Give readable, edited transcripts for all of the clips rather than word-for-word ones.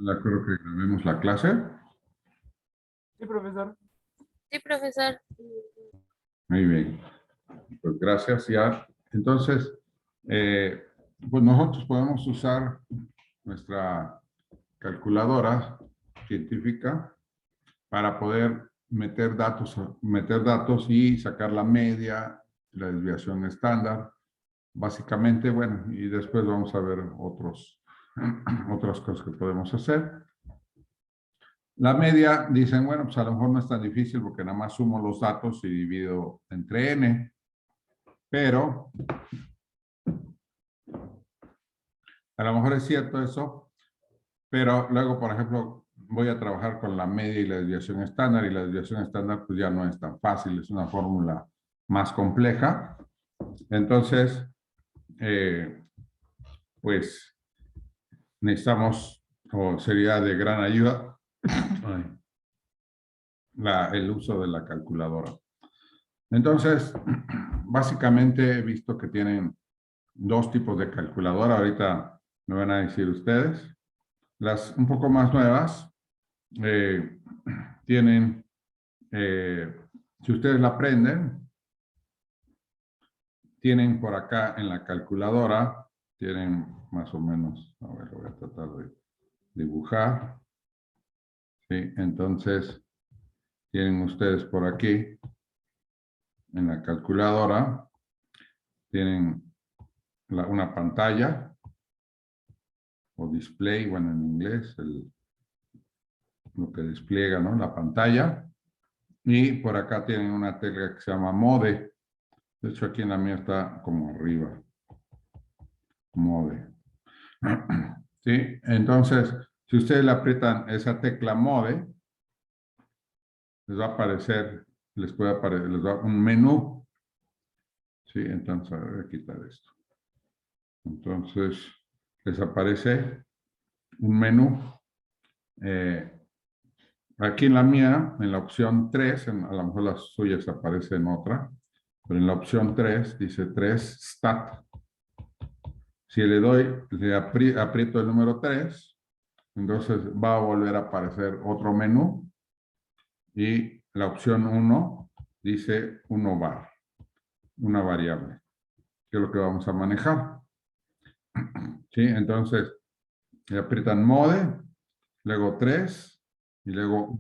De acuerdo que grabemos la clase. Sí, profesor. Sí, profesor. Muy bien. Pues gracias. Ya. Entonces, pues nosotros podemos usar nuestra calculadora científica para poder meter datos y sacar la media, la desviación estándar. Básicamente, bueno, y después vamos a ver otras cosas que podemos hacer. La media, dicen, bueno, pues a lo mejor no es tan difícil porque nada más sumo los datos y divido entre n, pero a lo mejor es cierto eso, pero luego, por ejemplo, voy a trabajar con la media y la desviación estándar, y la desviación estándar pues ya no es tan fácil, es una fórmula más compleja. Entonces, pues necesitamos, o sería de gran ayuda, el uso de la calculadora. Entonces, básicamente he visto que tienen dos tipos de calculadora. Ahorita me van a decir ustedes. Las un poco más nuevas tienen, si ustedes la aprenden, tienen por acá en la calculadora, tienen más o menos, a ver, lo voy a tratar de dibujar. ¿Sí? Entonces, tienen ustedes por aquí, en la calculadora, tienen una pantalla, o display, bueno, en inglés, lo que despliega, ¿no? La pantalla. Y por acá tienen una tecla que se llama Mode. De hecho, aquí en la mía está como arriba. Mode. ¿Sí? Entonces, si ustedes le aprietan esa tecla Mode, les va a aparecer, les va un menú. ¿Sí? Entonces, voy a quitar esto. Entonces, les aparece un menú. Aquí en la mía, en la opción 3, a lo mejor las suyas aparecen en otra, pero en la opción 3 dice 3 Stat. Si le doy, le aprieto el número 3, entonces va a volver a aparecer otro menú y la opción 1 dice 1 bar, una variable, que es lo que vamos a manejar. ¿Sí? Entonces, le aprietan Mode, luego 3 y luego 1.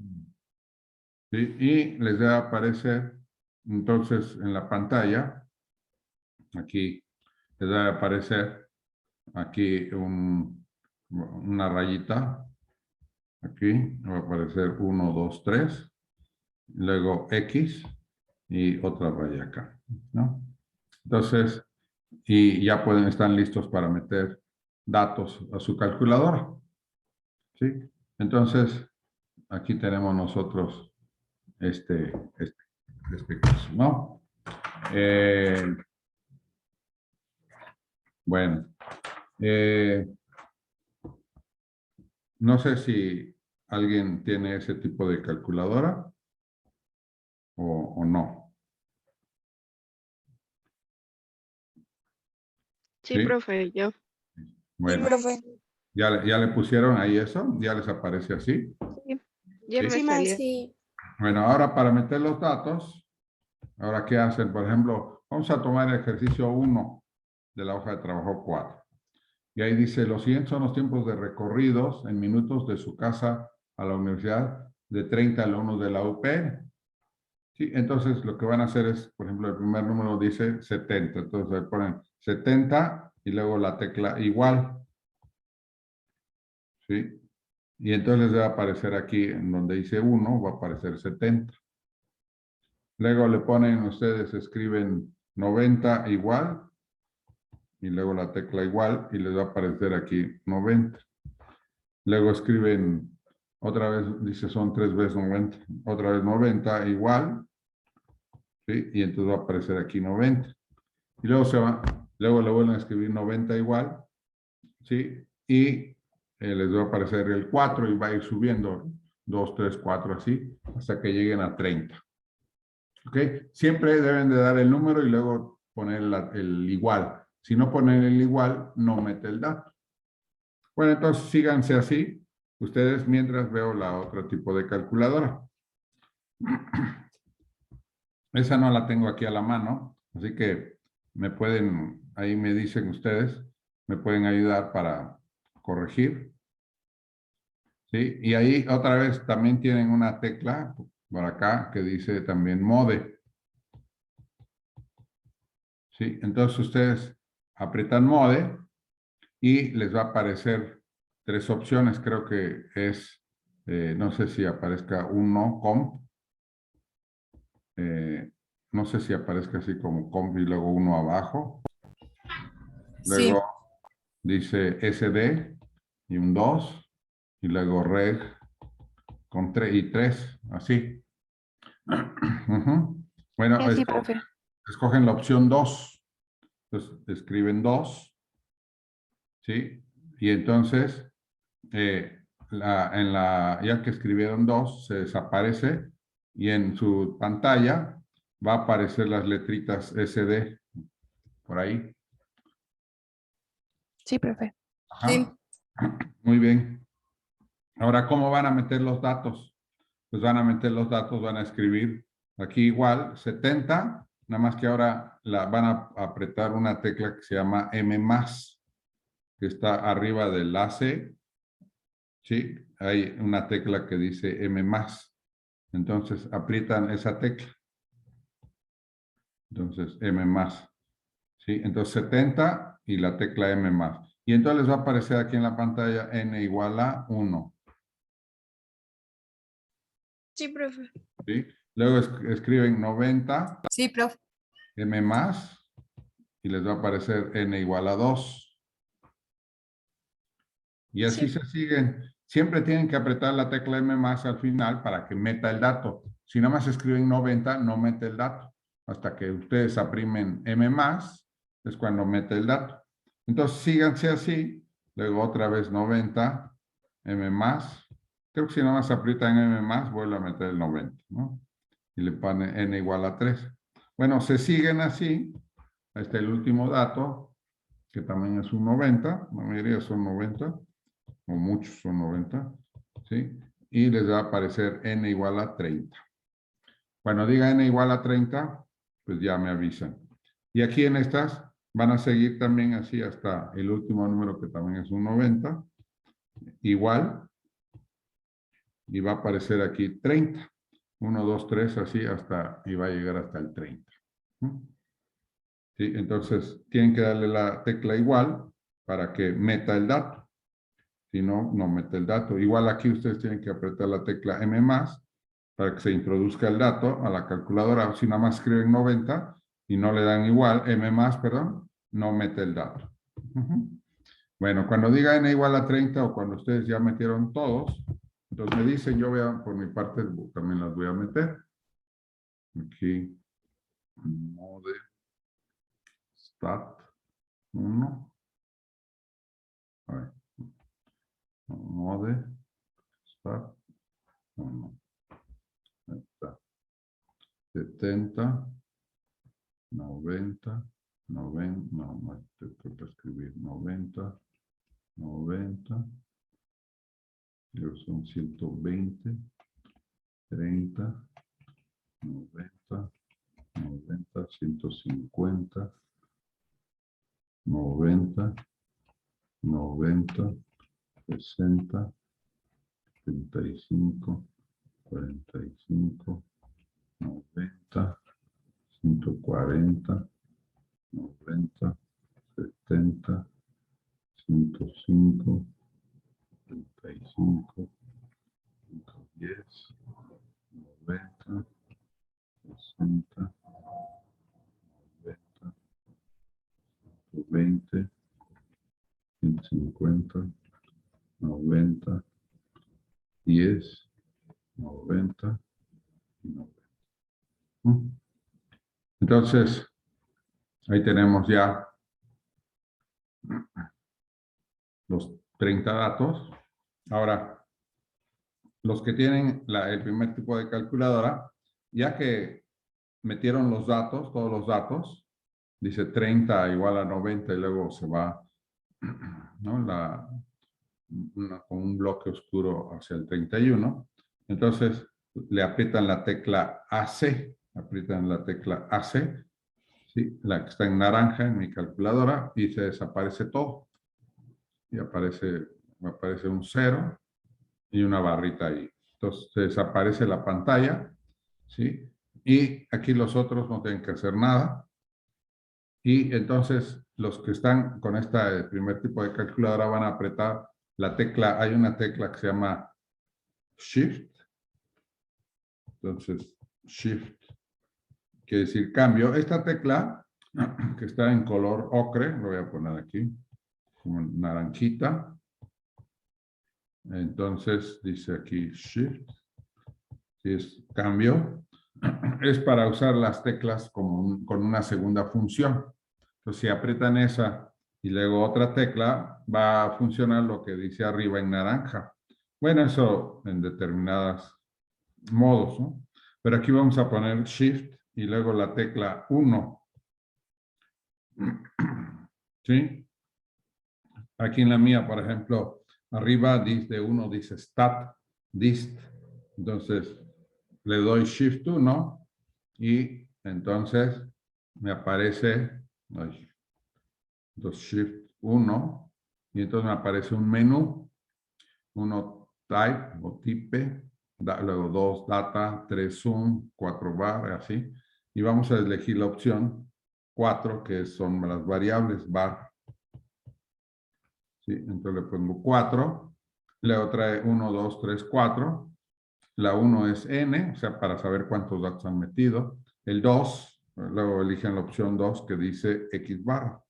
¿Sí? Y les debe aparecer, entonces, en la pantalla, aquí les debe aparecer aquí una rayita. Aquí va a aparecer 1, 2, 3. Luego X y otra raya acá, ¿no? Entonces, y ya están listos para meter datos a su calculadora. ¿Sí? Entonces, aquí tenemos nosotros este caso, ¿no? Bueno, no sé si alguien tiene ese tipo de calculadora o no. Sí, profe, yo. Bueno, Sí, profe. ¿ya le pusieron ahí eso? ¿Ya les aparece así? Sí, ya Sí. me Sí, salió. sí. Bueno, ahora para meter los datos, ahora ¿qué hacen? Por ejemplo, vamos a tomar el ejercicio 1 de la hoja de trabajo 4. Y ahí dice, los siguientes son los tiempos de recorridos en minutos de su casa a la universidad de 30 alumnos de la UPN. Sí, entonces lo que van a hacer es, por ejemplo, el primer número dice 70. Entonces le ponen 70 y luego la tecla igual. ¿Sí? Y entonces les va a aparecer aquí, en donde dice 1, va a aparecer 70. Luego le ponen, ustedes escriben 90 igual, y luego la tecla igual, y les va a aparecer aquí 90. Luego escriben, otra vez, dice son 3 veces 90, otra vez 90 igual, ¿sí? Y entonces va a aparecer aquí 90. Y luego le vuelven a escribir 90 igual, ¿sí? Y les va a aparecer el 4 y va a ir subiendo 2, 3, 4 así, hasta que lleguen a 30. ¿Ok? Siempre deben de dar el número y luego poner el igual. Si no ponen el igual, no mete el dato. Bueno, entonces síganse así ustedes mientras veo la otro tipo de calculadora. Esa no la tengo aquí a la mano, así que me pueden, ahí me dicen ustedes, me pueden ayudar para corregir. ¿Sí? Y ahí otra vez también tienen una tecla por acá que dice también mode. ¿Sí? Entonces ustedes aprietan mode y les va a aparecer 3 opciones. Creo que es, no sé si aparezca uno comp. No sé si aparezca así como comp y luego uno abajo. Sí. Luego dice SD y un 2. Y luego reg con 3 y 3, así. Bueno, Sí, profe. escogen la opción 2. Entonces, escriben 2, ¿sí? Y entonces, ya que escribieron 2, se desaparece y en su pantalla va a aparecer las letritas SD por ahí. Sí, profe. Ajá. Sí. Muy bien. Ahora, ¿cómo van a meter los datos? Pues van a meter los datos, van a escribir aquí igual 70, nada más que ahora van a apretar una tecla que se llama M+, que está arriba del AC, ¿sí? Hay una tecla que dice M+. Entonces aprietan esa tecla. Entonces M+, ¿sí? Entonces 70 y la tecla M+. Y entonces les va a aparecer aquí en la pantalla N igual a 1. Sí, profe. ¿Sí? Luego escriben 90, Sí, profe. M+, y les va a aparecer N igual a 2. Y así Sí. se siguen. Siempre tienen que apretar la tecla M+ al final para que meta el dato. Si nada más escriben 90, no mete el dato. Hasta que ustedes aprimen M+, es cuando mete el dato. Entonces síganse así. Luego otra vez 90, M+. Creo que si nada más aprietan M+, vuelve a meter el 90, ¿no? Y le pone N igual a 3. Bueno, se siguen así. Ahí está el último dato, que también es un 90. La mayoría son 90. O muchos son 90, ¿sí? Y les va a aparecer n igual a 30. Cuando diga n igual a 30, pues ya me avisan. Y aquí en estas van a seguir también así hasta el último número que también es un 90, igual, y va a aparecer aquí 30. 1, 2, 3, así hasta, y va a llegar hasta el 30. ¿Sí? Entonces, tienen que darle la tecla igual para que meta el dato. Si no, no mete el dato. Igual aquí ustedes tienen que apretar la tecla M+, para que se introduzca el dato a la calculadora. Si nada más escriben 90 y no le dan igual, M+, perdón, no mete el dato. Bueno, cuando diga N igual a 30 o cuando ustedes ya metieron todos, entonces me dicen, yo voy a, por mi parte, también las voy a meter. Aquí, mode, stat, 1. A ver. Mode, stat, 1. Ahí está. 70, 90, 90, no, te toca escribir 90, 90, luego son 120, 30, 90, 90, 150, 90, 90, 60, 75, 45, 90, 140, 90, 70, 105, 35, 110, 90, 60, 90, 120, 150, 90, 10, 90 y 90. Entonces, ahí tenemos ya los 30 datos. Ahora, los que tienen el primer tipo de calculadora, ya que metieron los datos, todos los datos, dice 30 igual a 90 y luego se va, ¿no? con un bloque oscuro hacia el 31. Entonces, le aprietan la tecla AC, aprietan la tecla AC, ¿sí? La que está en naranja en mi calculadora, y se desaparece todo. Y aparece un 0 y una barrita ahí. Entonces, se desaparece la pantalla, ¿sí? Y aquí los otros no tienen que hacer nada. Y entonces, los que están con este primer tipo de calculadora van a apretar la tecla. Hay una tecla que se llama Shift. Entonces, Shift quiere decir cambio. Esta tecla, que está en color ocre, lo voy a poner aquí, como naranjita. Entonces, dice aquí Shift, que es cambio. Es para usar las teclas como con una segunda función. Entonces, si aprietan esa y luego otra tecla, va a funcionar lo que dice arriba en naranja. Bueno, eso en determinados modos, ¿no? Pero aquí vamos a poner Shift y luego la tecla 1. ¿Sí? Aquí en la mía, por ejemplo, arriba dice 1, dice Stat, Dist. Entonces, le doy Shift 1 y entonces me aparece, entonces Shift 1 y entonces me aparece un menú, 1 Type o Type, luego 2 Data, 3 Zoom, 4 Bar, así. Y vamos a elegir la opción 4, que son las variables bar. ¿Sí? Entonces le pongo 4, luego trae 1, 2, 3, 4. La 1 es n, o sea, para saber cuántos datos han metido. El 2, luego eligen la opción 2 que dice x barra,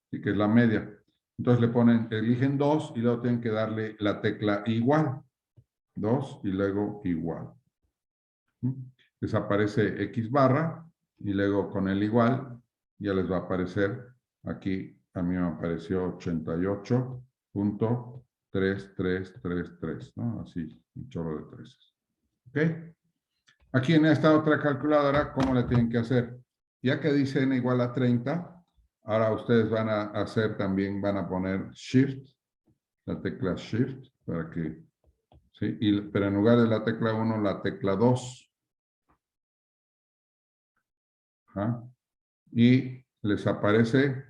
¿sí? Que es la media. Entonces le ponen, eligen 2 y luego tienen que darle la tecla igual. 2 y luego igual. ¿Sí? Desaparece x barra y luego con el igual ya les va a aparecer aquí, a mí me apareció 88.3333, ¿no? Así, un chorro de 3. ¿Ok? Aquí en esta otra calculadora, ¿cómo le tienen que hacer? Ya que dice n igual a 30, ahora ustedes van a hacer también, van a poner Shift, la tecla Shift, para que, ¿sí? Pero en lugar de la tecla 1, la tecla 2. ¿Ah? Y les aparece,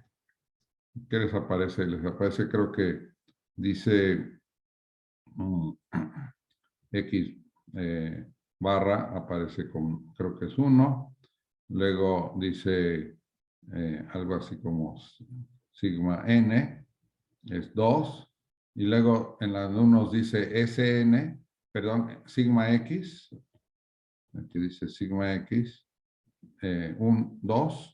¿qué les aparece? Les aparece, creo que dice X barra, aparece como, creo que es 1. Luego dice algo así como sigma n, es 2. Y luego en las unos dice SN, perdón, sigma x. Aquí dice sigma x, 2.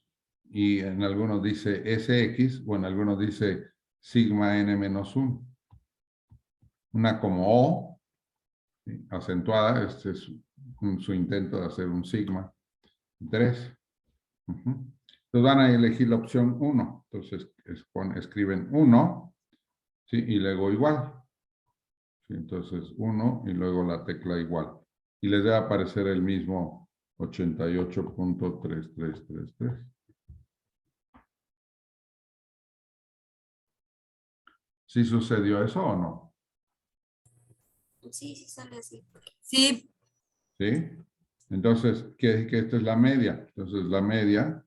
Y en algunos dice SX, o en algunos dice sigma n menos 1. Una como O, ¿sí? Acentuada, este es su intento de hacer un sigma 3. Entonces van a elegir la opción 1. Entonces escriben 1, ¿sí? Y luego igual. ¿Sí? Entonces 1 y luego la tecla igual. Y les debe aparecer el mismo 88.3333. ¿Sí sucedió eso o no? Sí, sí sale así. Sí, ¿Sí? Entonces, que esta es la media. Entonces, la media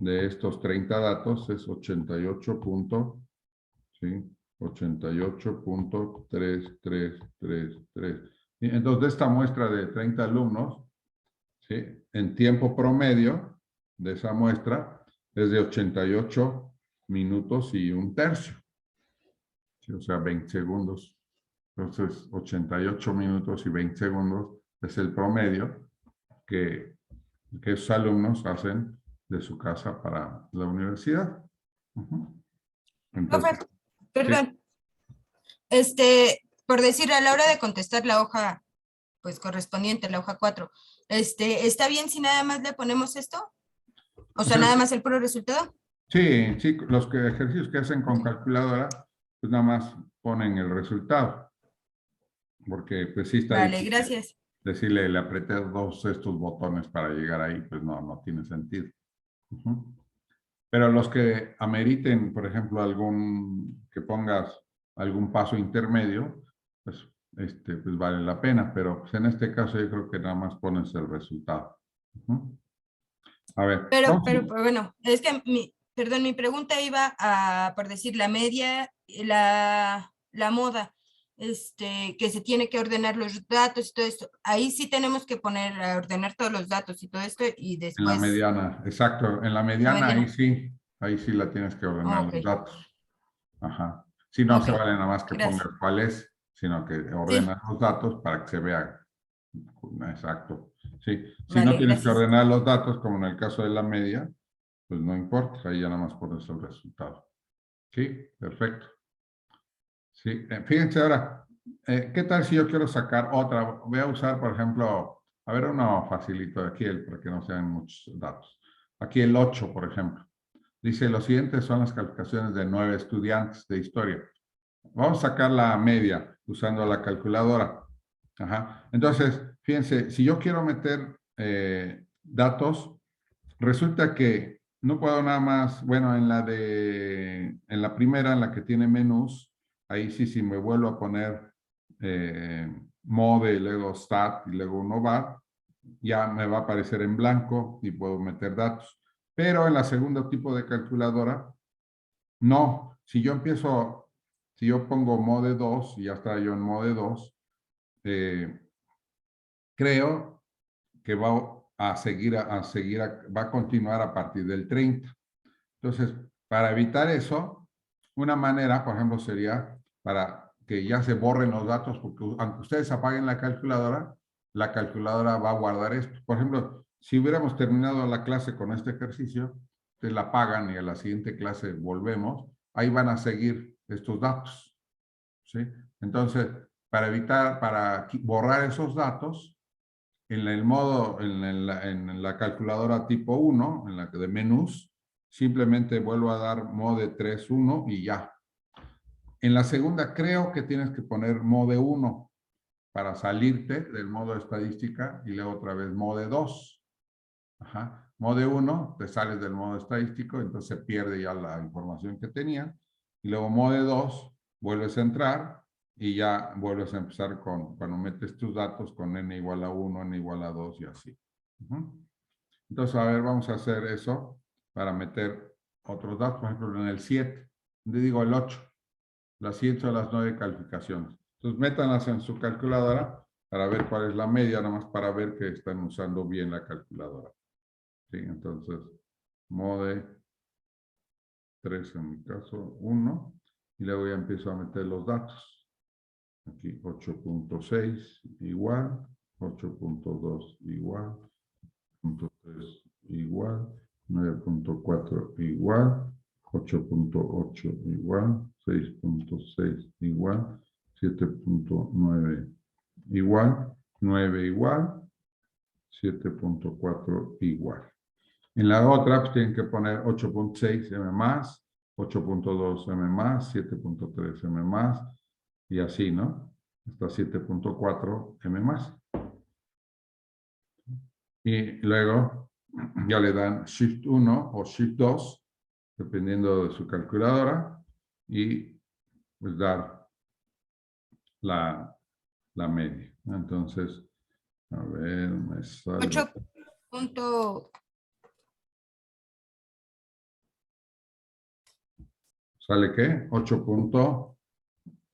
de estos 30 datos es 88.3333. Y entonces, de esta muestra de 30 alumnos, ¿sí? En tiempo promedio de esa muestra es de 88 minutos y un tercio. ¿Sí? O sea, 20 segundos. Entonces, 88 minutos y 20 segundos es el promedio que esos alumnos hacen de su casa para la universidad. Entonces, profe, perdón. Por decir, a la hora de contestar la hoja, pues correspondiente, la hoja 4, ¿está bien si nada más le ponemos esto? O sea, nada más el puro resultado. sí, sí, los ejercicios que hacen con calculadora, pues nada más ponen el resultado. Porque pues sí está Vale, difícil gracias. decirle, le apreté dos estos botones para llegar ahí, pues no tiene sentido. Pero los que ameriten, por ejemplo, que pongas algún paso intermedio, pues, pues vale la pena, pero pues, en este caso yo creo que nada más pones el resultado. A ver. Pero bueno, es que perdón, mi pregunta iba a, por decir, la media, la moda, que se tiene que ordenar los datos y todo esto. Ahí sí tenemos que poner a ordenar todos los datos y todo esto y En la después mediana, exacto. En la la mediana, mediana. ahí sí la tienes que ordenar Ok, los datos. Ajá. Si no ok, se vale nada más que gracias. pongas cuál es, sino que Sí, ordenas los datos para que se vea. Exacto. Sí. Si no vale, tienes que gracias. ordenar los datos, como en el caso de la media, pues no importa, ahí ya nada más pones el resultado. Sí, perfecto. Sí, fíjense ahora, ¿qué tal si yo quiero sacar otra? Voy a usar, por ejemplo, a ver, uno facilito aquí, para que no sean muchos datos. Aquí el 8, por ejemplo. Dice, los siguientes son las calificaciones de 9 estudiantes de historia. Vamos a sacar la media usando la calculadora. Ajá. Entonces, fíjense, si yo quiero meter datos, resulta que no puedo nada más, bueno, en la primera, en la que tiene menús, ahí sí, si me vuelvo a poner mode, y luego stat y luego novar, ya me va a aparecer en blanco y puedo meter datos. Pero en la segunda tipo de calculadora, no. Si yo empiezo, si yo pongo mode 2 y ya está yo en mode 2, creo que va va a continuar a partir del 30. Entonces, para evitar eso, una manera, por ejemplo, sería para que ya se borren los datos, porque aunque ustedes apaguen la calculadora va a guardar esto. Por ejemplo, si hubiéramos terminado la clase con este ejercicio, ustedes la apagan y a la siguiente clase volvemos, ahí van a seguir estos datos. ¿Sí? Entonces, para borrar esos datos, en la calculadora tipo 1, en la de menús, simplemente vuelvo a dar mode 3.1 y ya. En la segunda creo que tienes que poner mode 1 para salirte del modo estadística y luego otra vez mode 2. Ajá. Mode 1, te sales del modo estadístico, entonces se pierde ya la información que tenía. Y luego mode 2, vuelves a entrar y ya vuelves a empezar cuando metes tus datos con n igual a 1, n igual a 2 y así. Entonces, a ver, vamos a hacer eso para meter otros datos, por ejemplo, en el 7, digo el 8. Las 100 son las 9 calificaciones. Entonces, métanlas en su calculadora para ver cuál es la media, nada más para ver que están usando bien la calculadora. ¿Sí? Entonces, mode 3 en mi caso, 1, y luego ya empiezo a meter los datos. Aquí 8.6 igual, 8.2 igual, 8.3 igual, 9.4 igual, 8.8 igual, 6.6 igual, 7.9 igual, 9 igual, 7.4 igual. En la otra, pues tienen que poner 8.6 M más, 8.2 M más, 7.3 M más, y así, ¿no? Hasta 7.4 M más. Y luego ya le dan Shift 1 o Shift 2, dependiendo de su calculadora, y pues dar la media. Entonces, a ver, me sale. 8 punto, ¿Sale qué? 8.13.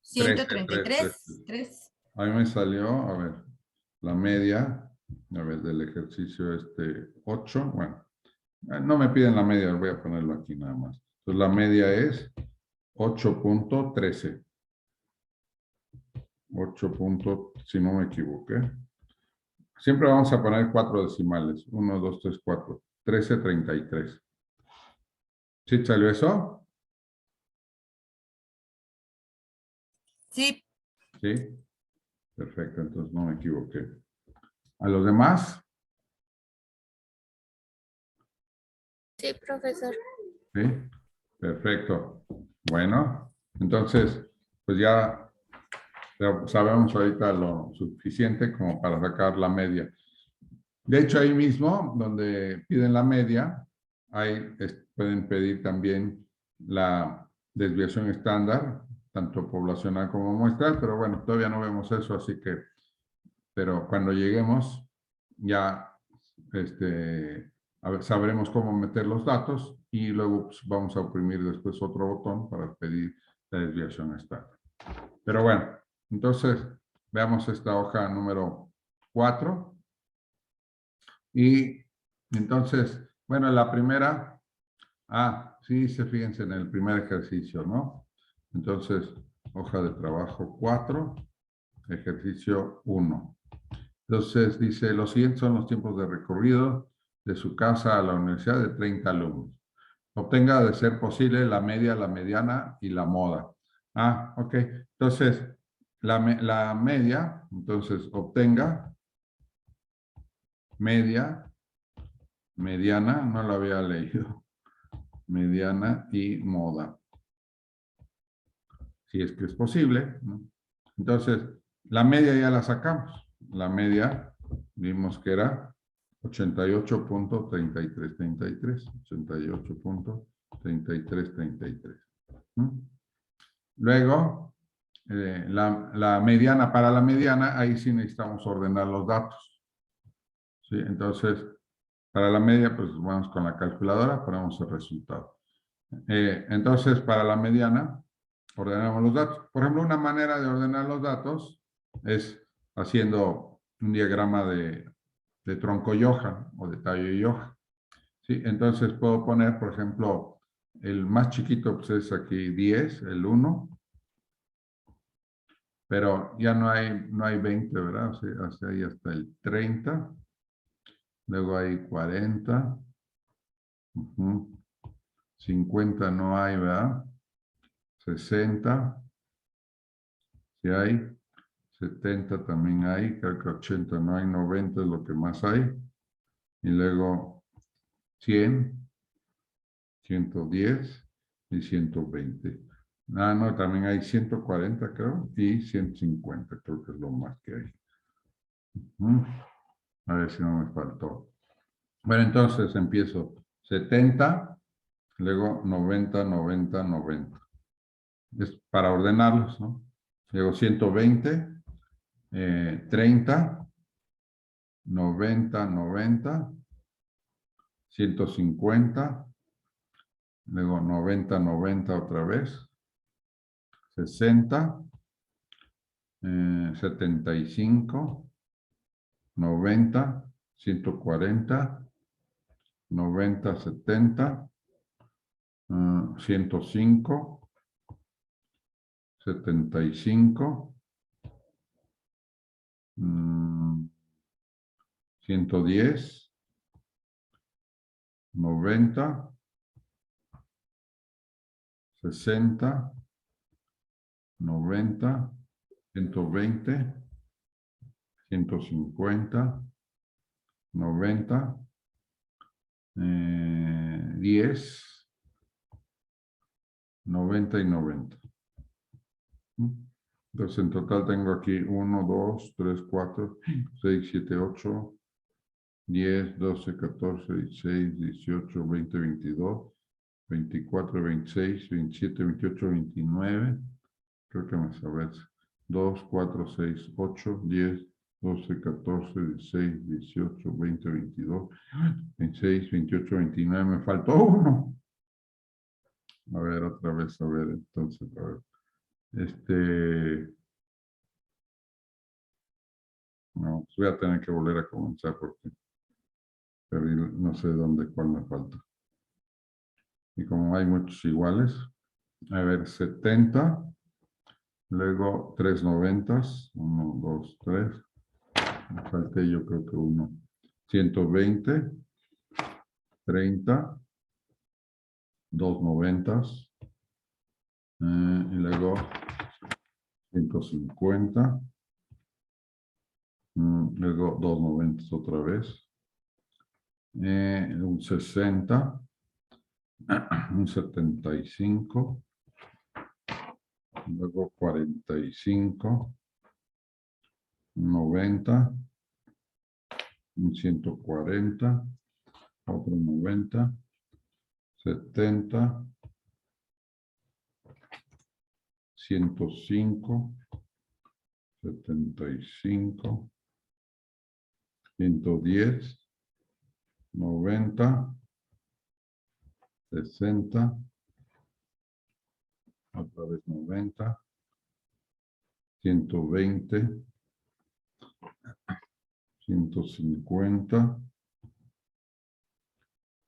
133, 3. A mí me salió, a ver, la media, a ver, del ejercicio 8, bueno, no me piden la media, voy a ponerlo aquí nada más. Entonces la media es 8.13. 8. Si no me equivoqué. Siempre vamos a poner 4 decimales. 1, 2, 3, 4. 13.33. ¿Sí salió eso? Sí, Sí. Perfecto, entonces no me equivoqué. ¿A los demás? Sí, profesor. Sí. Perfecto. Bueno, entonces, pues ya sabemos ahorita lo suficiente como para sacar la media. De hecho, ahí mismo, donde piden la media, ahí pueden pedir también la desviación estándar, tanto poblacional como muestral, pero bueno, todavía no vemos eso, así que, pero cuando lleguemos ya sabremos cómo meter los datos y luego pues, vamos a oprimir después otro botón para pedir la desviación estándar. Pero bueno, entonces veamos esta hoja número 4. Y entonces, bueno, la primera, sí, fíjense en el primer ejercicio, ¿no? Entonces, hoja de trabajo 4, ejercicio 1. Entonces, dice, los siguientes son los tiempos de recorrido de su casa a la universidad de 30 alumnos. Obtenga, de ser posible, la media, la mediana y la moda. Ok. Entonces, la media, entonces, obtenga media, mediana, no lo había leído, mediana y moda. Si es que es posible, ¿no? Entonces, la media ya la sacamos. La media vimos que era 88.3333. 88.3333. Luego, la mediana, para la mediana, ahí sí necesitamos ordenar los datos. ¿Sí? Entonces, para la media, pues vamos con la calculadora, ponemos el resultado. Entonces, para la mediana, ordenamos los datos. Por ejemplo, una manera de ordenar los datos es haciendo un diagrama de tronco y hoja o de tallo y hoja. ¿Sí? Entonces puedo poner, por ejemplo, el más chiquito pues es aquí 10, el 1, pero ya no hay 20, ¿verdad? O sea, ahí hasta el 30, luego hay 40, 50 no hay, ¿verdad? 60, sí hay, 70 también hay, creo que 80 no hay, 90 es lo que más hay, y luego 100, 110 y 120. No, también hay 140 creo, y 150 creo que es lo más que hay. A ver si no me faltó. Bueno, entonces empiezo 70, luego 90, 90, 90. Es para ordenarlos, ¿no? Luego 120, 30, 90, 90, 150, luego 90, 90 otra vez, 60, 75, 90, 140, 90, 70, 105, 75, 110, 90, 60, 90, 120, 150, 90, 10, 90 y 90. Entonces en total tengo aquí 1, 2, 3, 4, 6, 7, 8, 10, 12, 14, 16, 18, 20, 22, 24, 26, 27, 28, 29. Creo que me sabes. 2, 4, 6, 8, 10, 12, 14, 16, 18, 20, 22, 26, 28, 29. Me faltó uno. A ver, otra vez, a ver, entonces, a ver. No, pues voy a tener que volver a comenzar porque perdí, no sé dónde, cuál me falta. Y como hay muchos iguales, a ver, 70, luego 3 noventas, 1, 2, 3, me falté yo creo que uno, 120, 30, 2 noventas, y luego 150, luego 2 noventas otra vez, un 60, un 75, luego 45, 90, un 140, otro 90, 70, 105, 75, 110, 90, 60, otra vez 90, 120, 150,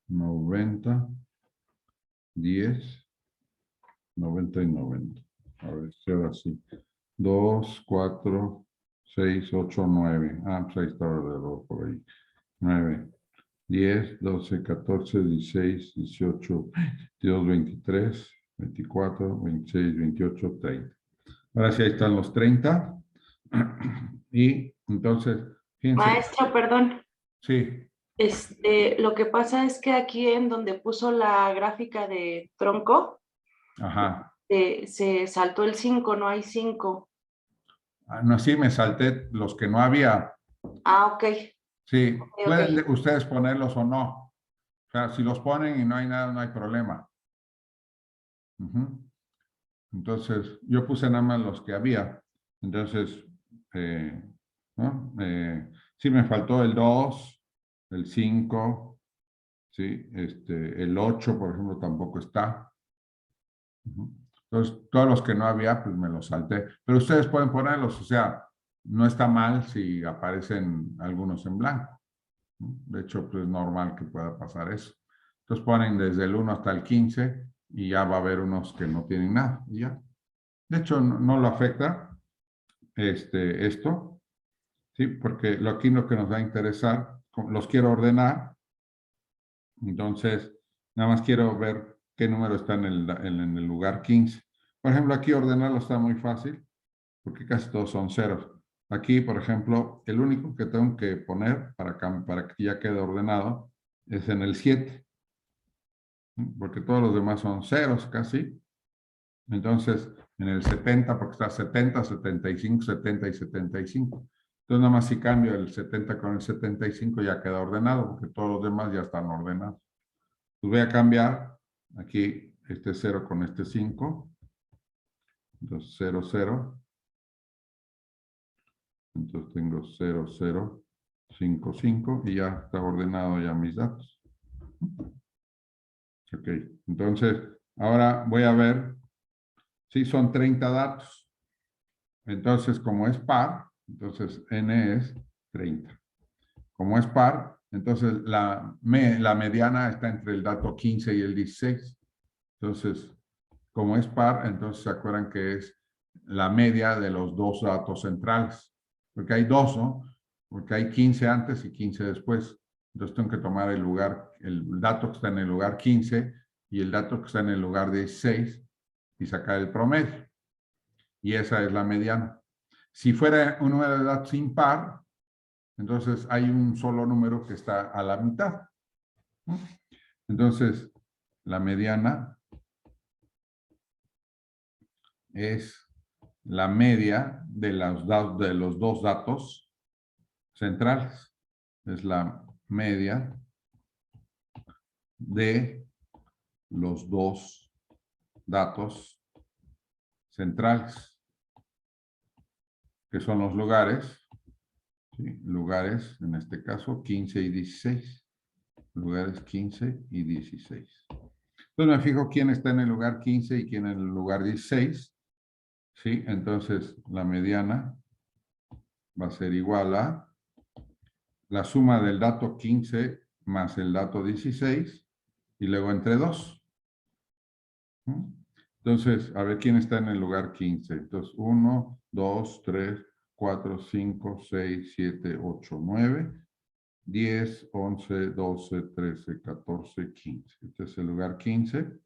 90, 10, 90 y 90. A ver, si ahora sí. 2, 4, 6, 8, 9. Ah, pues ahí estaba el reloj por ahí. 9, 10, 12, 14, 16, 18, 22, 23, 24, 26, 28, 30. Ahora sí, ahí están los 30. Y entonces, fíjense. Maestro, perdón. Sí, Lo que pasa es que aquí en donde puso la gráfica de tronco, ajá. se saltó el 5, no hay 5. Ah, no, sí, me salté los que no había. Ah, ok. Sí, Ok. pueden ustedes ponerlos o no. O sea, si los ponen y no hay nada, no hay problema. Ujú. Entonces, yo puse nada más los que había. Entonces, ¿no? Sí me faltó el 2, el 5, ¿sí? El 8, por ejemplo, tampoco está. Ujú. Entonces, todos los que no había, pues me los salté. Pero ustedes pueden ponerlos, o sea, no está mal si aparecen algunos en blanco, ¿no? De hecho, pues es normal que pueda pasar eso. Entonces ponen desde el 1 hasta el 15 y ya va a haber unos que no tienen nada. Y ya. De hecho, no lo afecta esto, ¿sí? Porque aquí lo que nos va a interesar, los quiero ordenar. Entonces, nada más quiero ver qué número está en el lugar 15. Por ejemplo, aquí ordenarlo está muy fácil, porque casi todos son ceros. Aquí, por ejemplo, el único que tengo que poner para que ya quede ordenado es en el 7, porque todos los demás son ceros casi. Entonces, en el 70, porque está 70, 75, 70 y 75. Entonces, nada más si cambio el 70 con el 75 ya queda ordenado, porque todos los demás ya están ordenados. Pues voy a cambiar aquí este 0 con este 5. Entonces, 0, 0. Entonces tengo 0, 0, 5, 5 y ya está ordenado ya mis datos. Ok, entonces ahora voy a ver si son 30 datos. Entonces, como es par, entonces n es 30. Como es par, entonces la mediana está entre el dato 15 y el 16. Entonces, como es par, entonces se acuerdan que es la media de los dos datos centrales. Porque hay dos, ¿no? Porque hay 15 antes y 15 después. Entonces tengo que tomar el dato que está en el lugar 15 y el dato que está en el lugar 16 y sacar el promedio. Y esa es la mediana. Si fuera un número de datos impar, entonces hay un solo número que está a la mitad, ¿no? Entonces, la mediana es la media de los dos datos centrales. Es la media de los dos datos centrales, que son los lugares, ¿sí? Lugares, en este caso, 15 y 16. Lugares 15 y 16. Entonces me fijo quién está en el lugar 15 y quién en el lugar 16. ¿Sí? Entonces la mediana va a ser igual a la suma del dato 15 más el dato 16 y luego entre 2. Entonces, a ver quién está en el lugar 15. Entonces, 1, 2, 3, 4, 5, 6, 7, 8, 9, 10, 11, 12, 13, 14, 15. Este es el lugar 15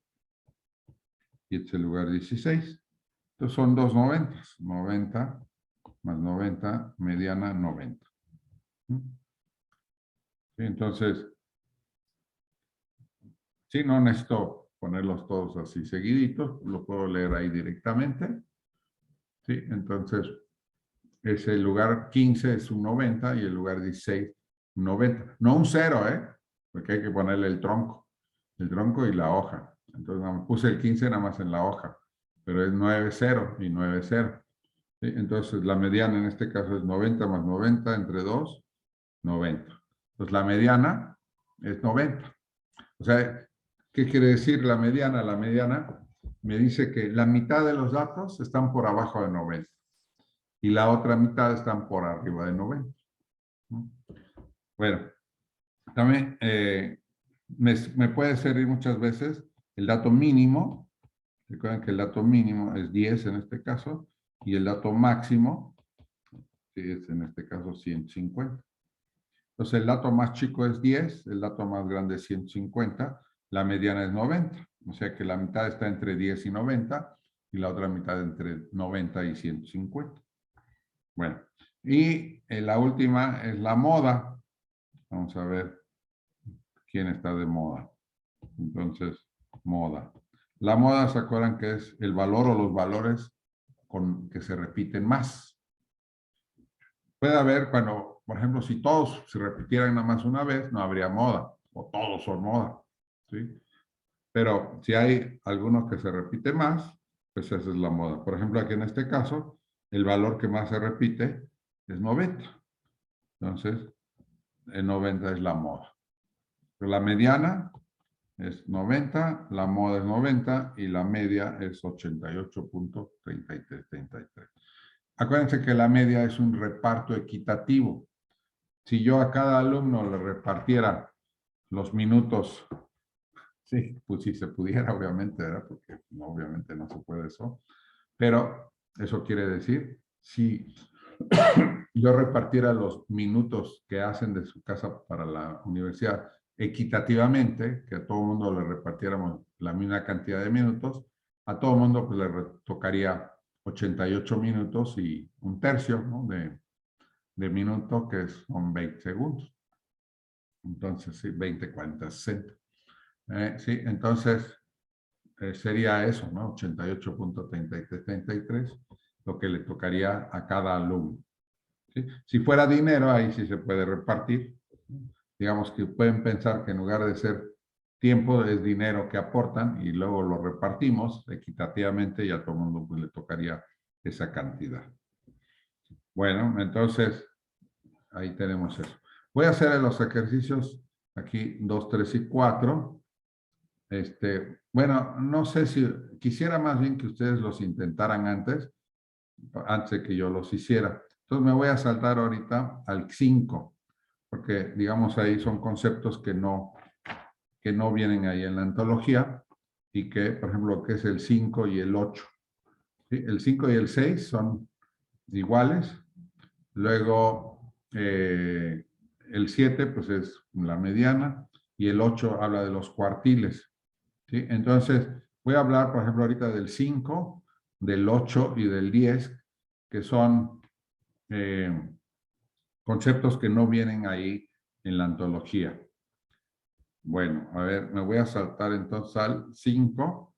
y este es el lugar 16. Entonces, son dos 90. 90 más 90, mediana 90. ¿Sí? Entonces, sí, no necesito ponerlos todos así seguiditos, lo puedo leer ahí directamente. ¿Sí? Entonces, el lugar 15 es un 90 y el lugar 16 un 90. No un 0, porque hay que ponerle el tronco y la hoja. Entonces, puse el 15 nada más en la hoja. pero es 9, 0 y 9, 0. ¿Sí? Entonces, la mediana en este caso es 90 más 90 entre 2, 90. Entonces, la mediana es 90. O sea, ¿qué quiere decir la mediana? La mediana me dice que la mitad de los datos están por abajo de 90 y la otra mitad están por arriba de 90. ¿No? Bueno, también me puede servir muchas veces el dato mínimo. Recuerden que el dato mínimo es 10 en este caso y el dato máximo es en este caso 150. Entonces el dato más chico es 10, el dato más grande es 150, la mediana es 90. O sea que la mitad está entre 10 y 90 y la otra mitad entre 90 y 150. Bueno, y la última es la moda. Vamos a ver quién está de moda. Entonces, moda. La moda, ¿se acuerdan que es el valor o los valores con que se repiten más? Puede haber cuando, por ejemplo, si todos se repitieran nada más una vez, no habría moda, o todos son moda, ¿sí? Pero si hay algunos que se repiten más, pues esa es la moda. Por ejemplo, aquí en este caso, el valor que más se repite es 90. Entonces, el 90 es la moda. Pero la mediana es 90, la moda es 90 y la media es 88.3333. Acuérdense que la media es un reparto equitativo. Si yo a cada alumno le repartiera los minutos, sí, pues si se pudiera, obviamente, ¿verdad? Porque no, obviamente no se puede eso. Pero eso quiere decir, si yo repartiera los minutos que hacen de su casa para la universidad equitativamente, que a todo mundo le repartiéramos la misma cantidad de minutos, a todo mundo pues, le tocaría 88 minutos y un tercio, ¿no? de minuto, que son 20 segundos. Entonces, sí, 20, 40, 60. Sí, entonces sería eso, ¿no? 88.3333, lo que le tocaría a cada alumno. ¿Sí? Si fuera dinero, ahí sí se puede repartir. Digamos que pueden pensar que en lugar de ser tiempo es dinero que aportan y luego lo repartimos equitativamente y a todo el mundo pues, le tocaría esa cantidad. Bueno, entonces ahí tenemos eso. Voy a hacer los ejercicios aquí 2, 3 y 4. Bueno, no sé si quisiera más bien que ustedes los intentaran antes de que yo los hiciera. Entonces me voy a saltar ahorita al 5, porque digamos ahí son conceptos que no vienen ahí en la antología y que, por ejemplo, que es el 5 y el 8. ¿Sí? El 5 y el 6 son iguales. Luego, el 7 pues es la mediana y el 8 habla de los cuartiles. ¿Sí? Entonces, voy a hablar, por ejemplo, ahorita del 5, del 8 y del 10, que son conceptos que no vienen ahí en la antología. Bueno, a ver, me voy a saltar entonces al 5.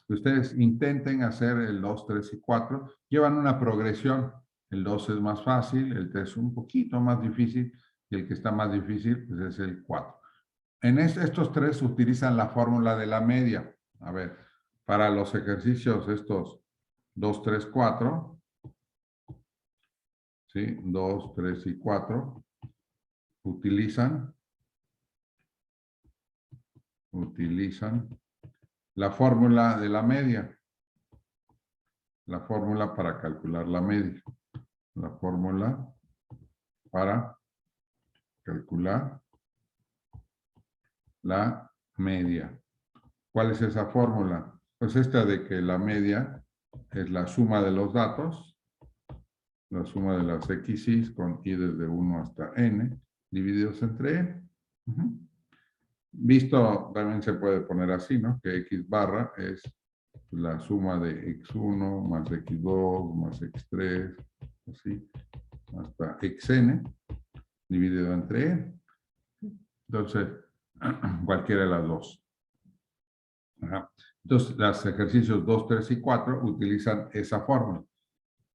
Ustedes intenten hacer el 2, 3 y 4. Llevan una progresión. El 2 es más fácil, el 3 es un poquito más difícil y el que está más difícil pues es el 4. En estos tres utilizan la fórmula de la media. A ver, para los ejercicios estos 2, 3, 4, ¿sí? 2, 3 y 4, utilizan la fórmula de la media. La fórmula para calcular la media. La fórmula para calcular la media. ¿Cuál es esa fórmula? Pues esta de que la media es la suma de los datos, la suma de las x's con i desde 1 hasta n, divididos entre n. Visto, también se puede poner así, ¿no? Que x barra es la suma de x1 más x2 más x3, así, hasta xn, dividido entre n. Entonces, cualquiera de las dos. Ajá. Entonces, los ejercicios 2, 3 y 4 utilizan esa fórmula.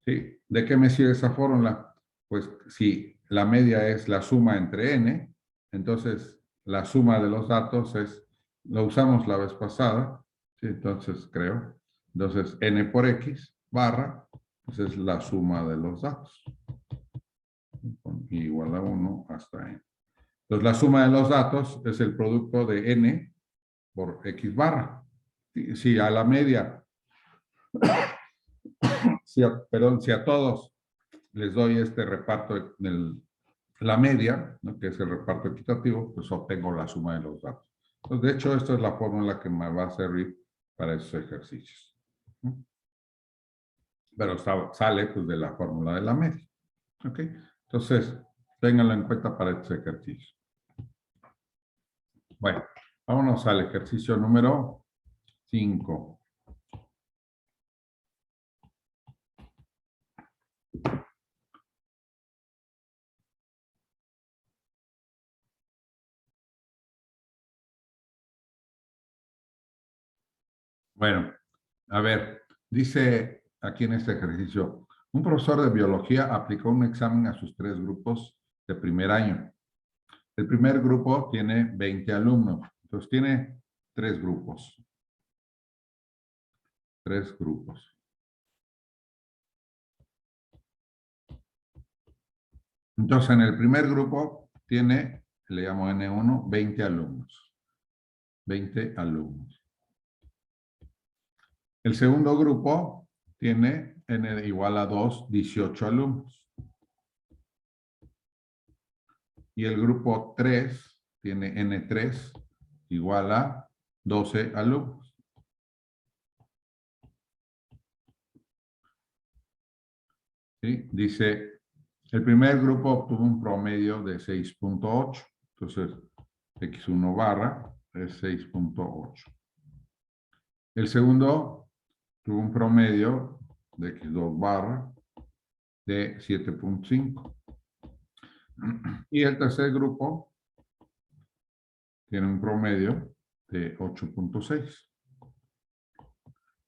¿Sí? ¿De qué me sirve esa fórmula? Pues si la media es la suma entre n, entonces la suma de los datos es, lo usamos la vez pasada, ¿sí? Entonces creo, Entonces, n por x barra, pues es la suma de los datos. Con igual a 1 hasta n. Entonces, la suma de los datos es el producto de n por x barra. Si a la media, si a todos les doy este reparto de la media, ¿no? Que es el reparto equitativo, pues obtengo la suma de los datos. Entonces, de hecho, esta es la fórmula que me va a servir para esos ejercicios. ¿No? Pero sale pues, de la fórmula de la media. ¿Ok? Entonces, ténganlo en cuenta para estos ejercicios. Bueno, vámonos al ejercicio número 5. Bueno, a ver, dice aquí en este ejercicio, un profesor de biología aplicó un examen a sus 3 grupos de primer año. El primer grupo tiene 20 alumnos, entonces tiene 3 grupos. 3 grupos. Entonces, en el primer grupo tiene, le llamo N1, 20 alumnos. 20 alumnos. El segundo grupo tiene N igual a 2, 18 alumnos. Y el grupo 3 tiene N3 igual a 12 alumnos. ¿Sí? Dice, el primer grupo obtuvo un promedio de 6.8. Entonces, X1 barra es 6.8. El segundo tuvo un promedio de X2 barra de 7.5. Y el tercer grupo tiene un promedio de 8.6.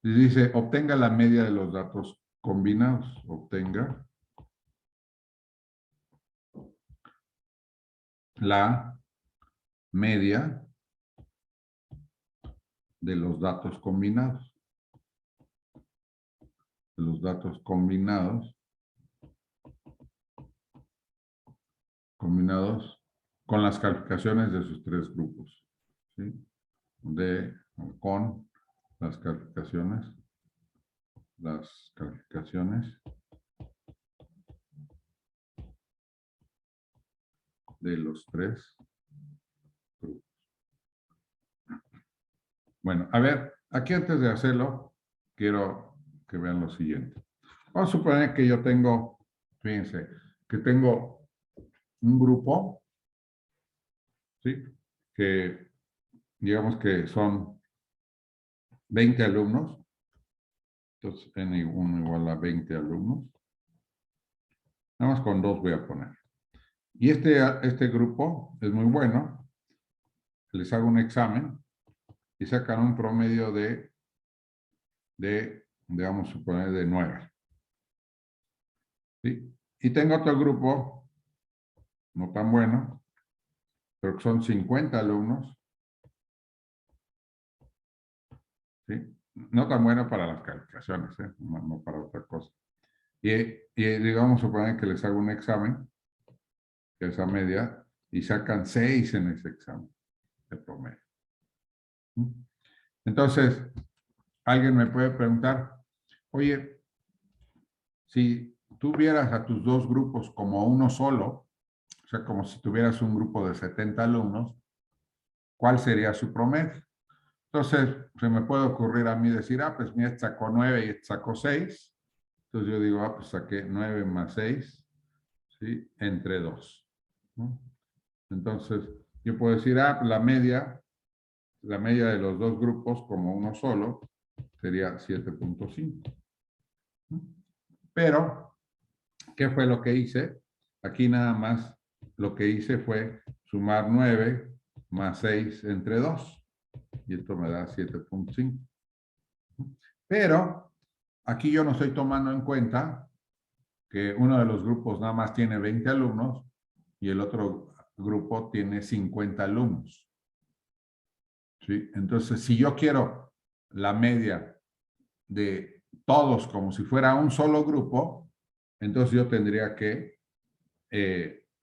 Y dice, obtenga la media de los datos combinados. Obtenga la media de los datos combinados. De los datos combinados con las calificaciones de sus 3 grupos. ¿Sí? Con las calificaciones de los 3 grupos. Bueno, a ver, aquí antes de hacerlo, quiero que vean lo siguiente. Vamos a suponer que yo tengo, fíjense, que tengo un grupo, ¿sí? Que digamos que son 20 alumnos. Entonces, N1 igual a 20 alumnos. Nada más con 2 voy a poner. Y este grupo es muy bueno. Les hago un examen y sacan un promedio de vamos a suponer, de 9. ¿Sí? Y tengo otro grupo, no tan bueno, pero que son 50 alumnos. ¿Sí? No tan bueno para las calificaciones, ¿eh? No para otra cosa. Y digamos, suponer que les hago un examen, que es a media, y sacan 6 en ese examen de promedio. Entonces, alguien me puede preguntar, oye, si tú vieras a tus 2 grupos como uno solo, o sea, como si tuvieras un grupo de 70 alumnos, ¿cuál sería su promedio? Entonces, se me puede ocurrir a mí decir, pues mira, este sacó 9 y este sacó 6. Entonces yo digo, pues saqué 9 más 6, ¿sí? Entre 2. ¿No? Entonces, yo puedo decir, pues la media de los 2 grupos como uno solo sería 7.5. Pero, ¿qué fue lo que hice? Aquí nada más lo que hice fue sumar 9 más 6 entre 2. Y esto me da 7.5. Pero, aquí yo no estoy tomando en cuenta que uno de los grupos nada más tiene 20 alumnos y el otro grupo tiene 50 alumnos. ¿Sí? Entonces, si yo quiero la media de todos como si fuera un solo grupo, entonces yo tendría que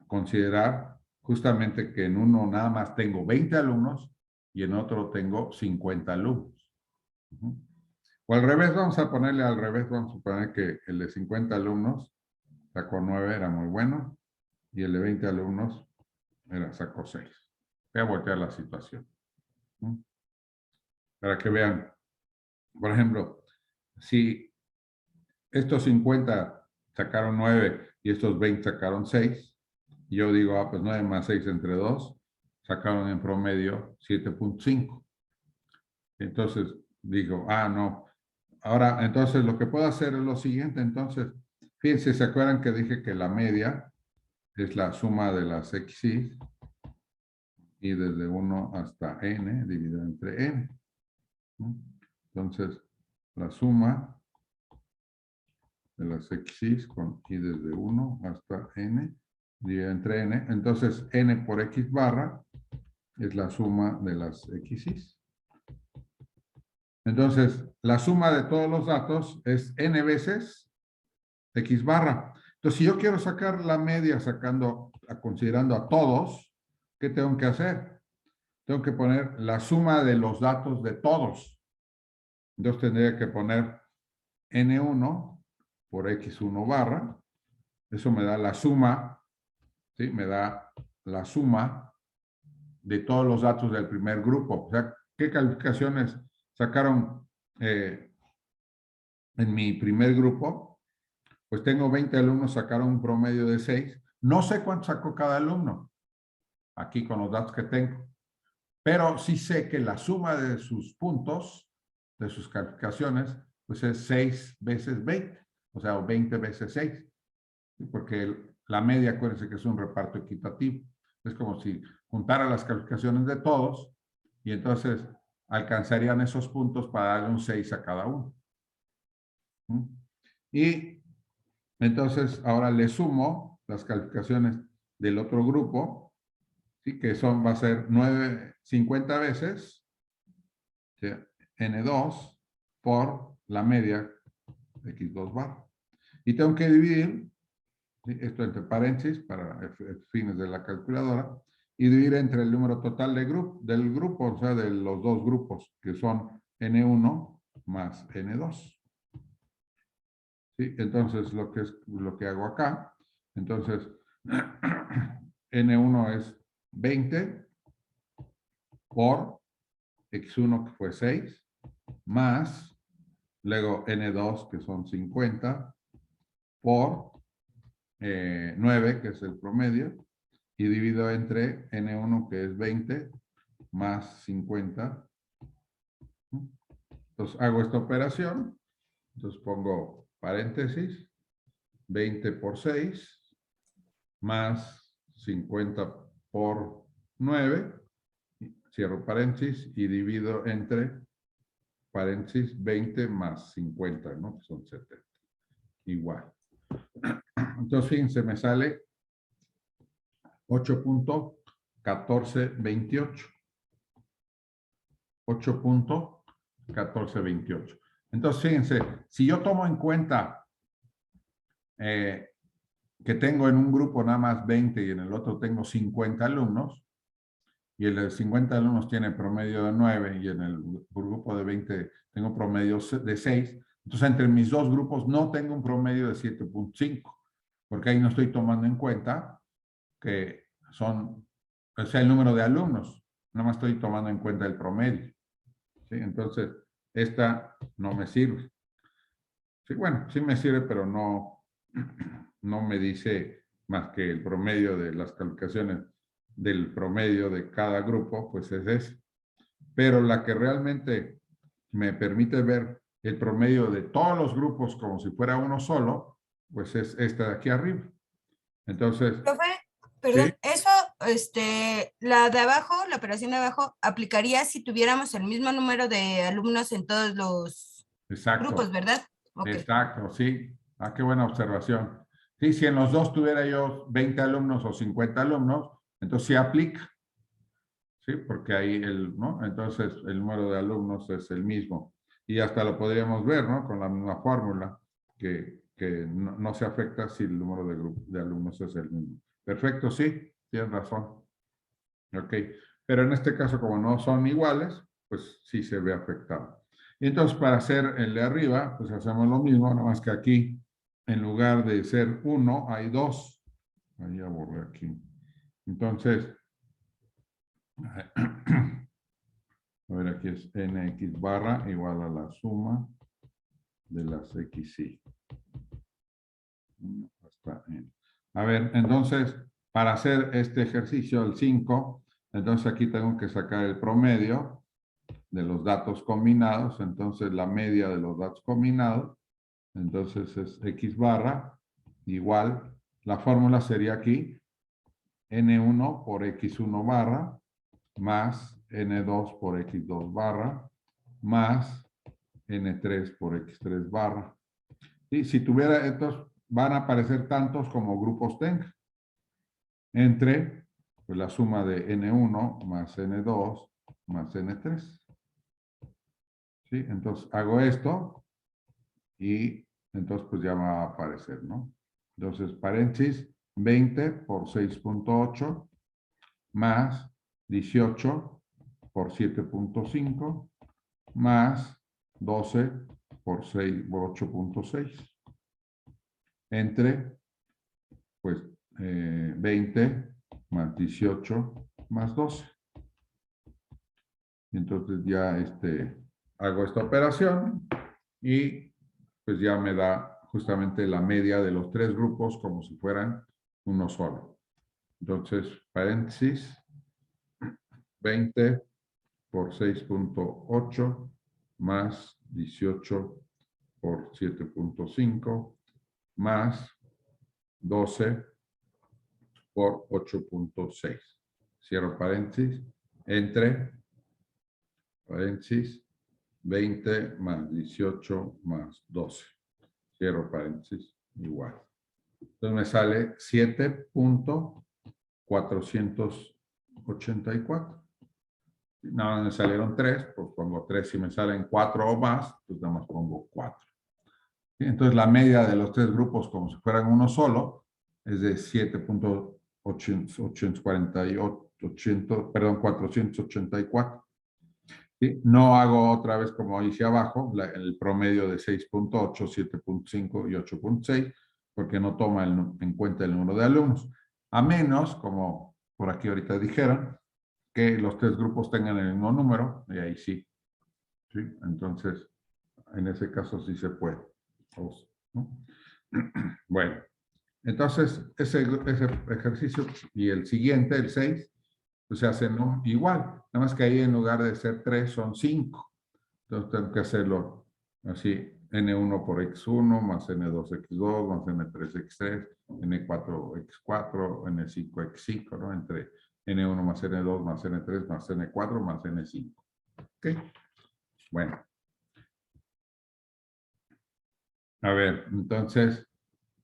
considerar justamente que en uno nada más tengo 20 alumnos y en otro tengo 50 alumnos. O al revés, vamos a ponerle al revés, vamos a poner que el de 50 alumnos sacó 9, era muy bueno, y el de 20 alumnos sacó 6. Voy a voltear la situación. Para que vean, por ejemplo, si estos 50 sacaron 9 y estos 20 sacaron 6, y yo digo, pues 9 más 6 entre 2, sacaron en promedio 7.5. Entonces digo, no. Ahora, entonces lo que puedo hacer es lo siguiente. Entonces, fíjense, ¿se acuerdan que dije que la media es la suma de las xy y desde 1 hasta n dividido entre n? Entonces, la suma de las xy con y desde 1 hasta n dividido entre n. Entonces, n por x barra es la suma de las xy. Entonces, la suma de todos los datos es n veces x barra. Entonces, si yo quiero sacar la media considerando a todos, ¿qué tengo que hacer? Tengo que poner la suma de los datos de todos. Entonces, tendría que poner n1 por x1 barra. Eso me da la suma, ¿sí? Me da la suma de todos los datos del primer grupo. O sea, ¿qué calificaciones sacaron en mi primer grupo? Pues tengo 20 alumnos, sacaron un promedio de 6. No sé cuánto sacó cada alumno, aquí con los datos que tengo. Pero sí sé que la suma de sus puntos, de sus calificaciones, pues es 6 veces 20. O sea, 20 veces 6. Porque la media, acuérdense que es un reparto equitativo. Es como si juntara las calificaciones de todos y entonces alcanzarían esos puntos para darle un 6 a cada uno. Y entonces ahora le sumo las calificaciones del otro grupo, ¿sí? Que va a ser 50 veces, ¿sí? N2 por la media de X2 barra. Y tengo que dividir, ¿sí? Esto entre paréntesis para fines de la calculadora, y dividir entre el número total del grupo, o sea, de los dos grupos, que son N1 más N2. ¿Sí? Entonces, lo que hago acá, entonces, N1 es 20 por X1, que fue 6, más, luego N2, que son 50, por 9, que es el promedio, y divido entre N1, que es 20, más 50. Entonces, hago esta operación. Entonces, pongo paréntesis, 20 por 6, más 50 por 9, cierro paréntesis y divido entre paréntesis 20 más 50, ¿no? Que son 70. Igual. Entonces, fíjense, me sale 8.1428. 8.1428. Entonces, fíjense, si yo tomo en cuenta que tengo en un grupo nada más 20 y en el otro tengo 50 alumnos, y el de 50 alumnos tiene promedio de 9 y en el grupo de 20 tengo promedio de 6, entonces entre mis dos grupos no tengo un promedio de 7.5, porque ahí no estoy tomando en cuenta que o sea, el número de alumnos, nada más estoy tomando en cuenta el promedio. ¿Sí? Entonces, esta no me sirve. Sí, bueno, sí me sirve, pero no me dice más que el promedio de las calificaciones del promedio de cada grupo, pues es ese. Pero la que realmente me permite ver el promedio de todos los grupos como si fuera uno solo, pues es esta de aquí arriba. Entonces, Profe, perdón, ¿sí? eso, la de abajo, la operación de abajo, aplicaría si tuviéramos el mismo número de alumnos en todos los Exacto. grupos, ¿verdad? Okay. Exacto, sí. Qué buena observación. Sí, si en los dos tuviera yo 20 alumnos o 50 alumnos, entonces sí aplica. Sí, porque ahí ¿no? Entonces el número de alumnos es el mismo. Y hasta lo podríamos ver, ¿no? Con la misma fórmula, que no se afecta si el número de alumnos es el mismo. Perfecto, sí, tienes razón. Ok, pero en este caso, como no son iguales, pues sí se ve afectado. Y entonces, para hacer el de arriba, pues hacemos lo mismo, nada más que aquí, en lugar de ser 1, hay 2. Ahí ya borré aquí. Entonces, a ver, aquí es nx barra igual a la suma de las xy. Hasta n. A ver, entonces, para hacer este ejercicio, el 5, entonces aquí tengo que sacar el promedio de los datos combinados. Entonces, la media de los datos combinados, entonces es x barra igual, la fórmula sería aquí, n1 por x1 barra, más n2 por x2 barra, más n3 por x3 barra. Y si tuviera estos, van a aparecer tantos como grupos tenga. Entre pues, la suma de n1 más n2 más n3. ¿Sí? Entonces hago esto y entonces pues ya va a aparecer, ¿no? Entonces paréntesis 20 por 6.8 más 18 por 7.5 más 12 por 8.6 entre pues 20 más 18 más 12. Y entonces ya hago esta operación y pues ya me da justamente la media de los tres grupos como si fueran uno solo. Entonces, paréntesis, 20 por 6.8 más 18 por 7.5 más 12 por 8.6. Cierro paréntesis, entre paréntesis, 20 más 18 más 12. Cierro paréntesis, igual. Entonces me sale 7.484. Nada, me salieron 3, pues pongo 3. Si me salen 4 o más, pues nada más pongo 4. ¿Sí? Entonces la media de los tres grupos, como si fueran uno solo, es de 484. ¿Sí? No hago otra vez como hice abajo, el promedio de 6.8, 7.5 y 8.6, porque no toma en cuenta el número de alumnos. A menos, como por aquí ahorita dijeron, que los tres grupos tengan el mismo número, y ahí sí. ¿Sí? Entonces, en ese caso sí se puede. ¿No? Bueno, entonces ese ejercicio y el siguiente, el 6, pues se hacen igual. Nada más que ahí en lugar de ser 3 son 5. Entonces tengo que hacerlo así. N1 por X1 más N2 X2 más N3 X3, N4 X4, N5 X5, ¿no? Entre N1 más N2 más N3 más N4 más N5. ¿Ok? Bueno. A ver, entonces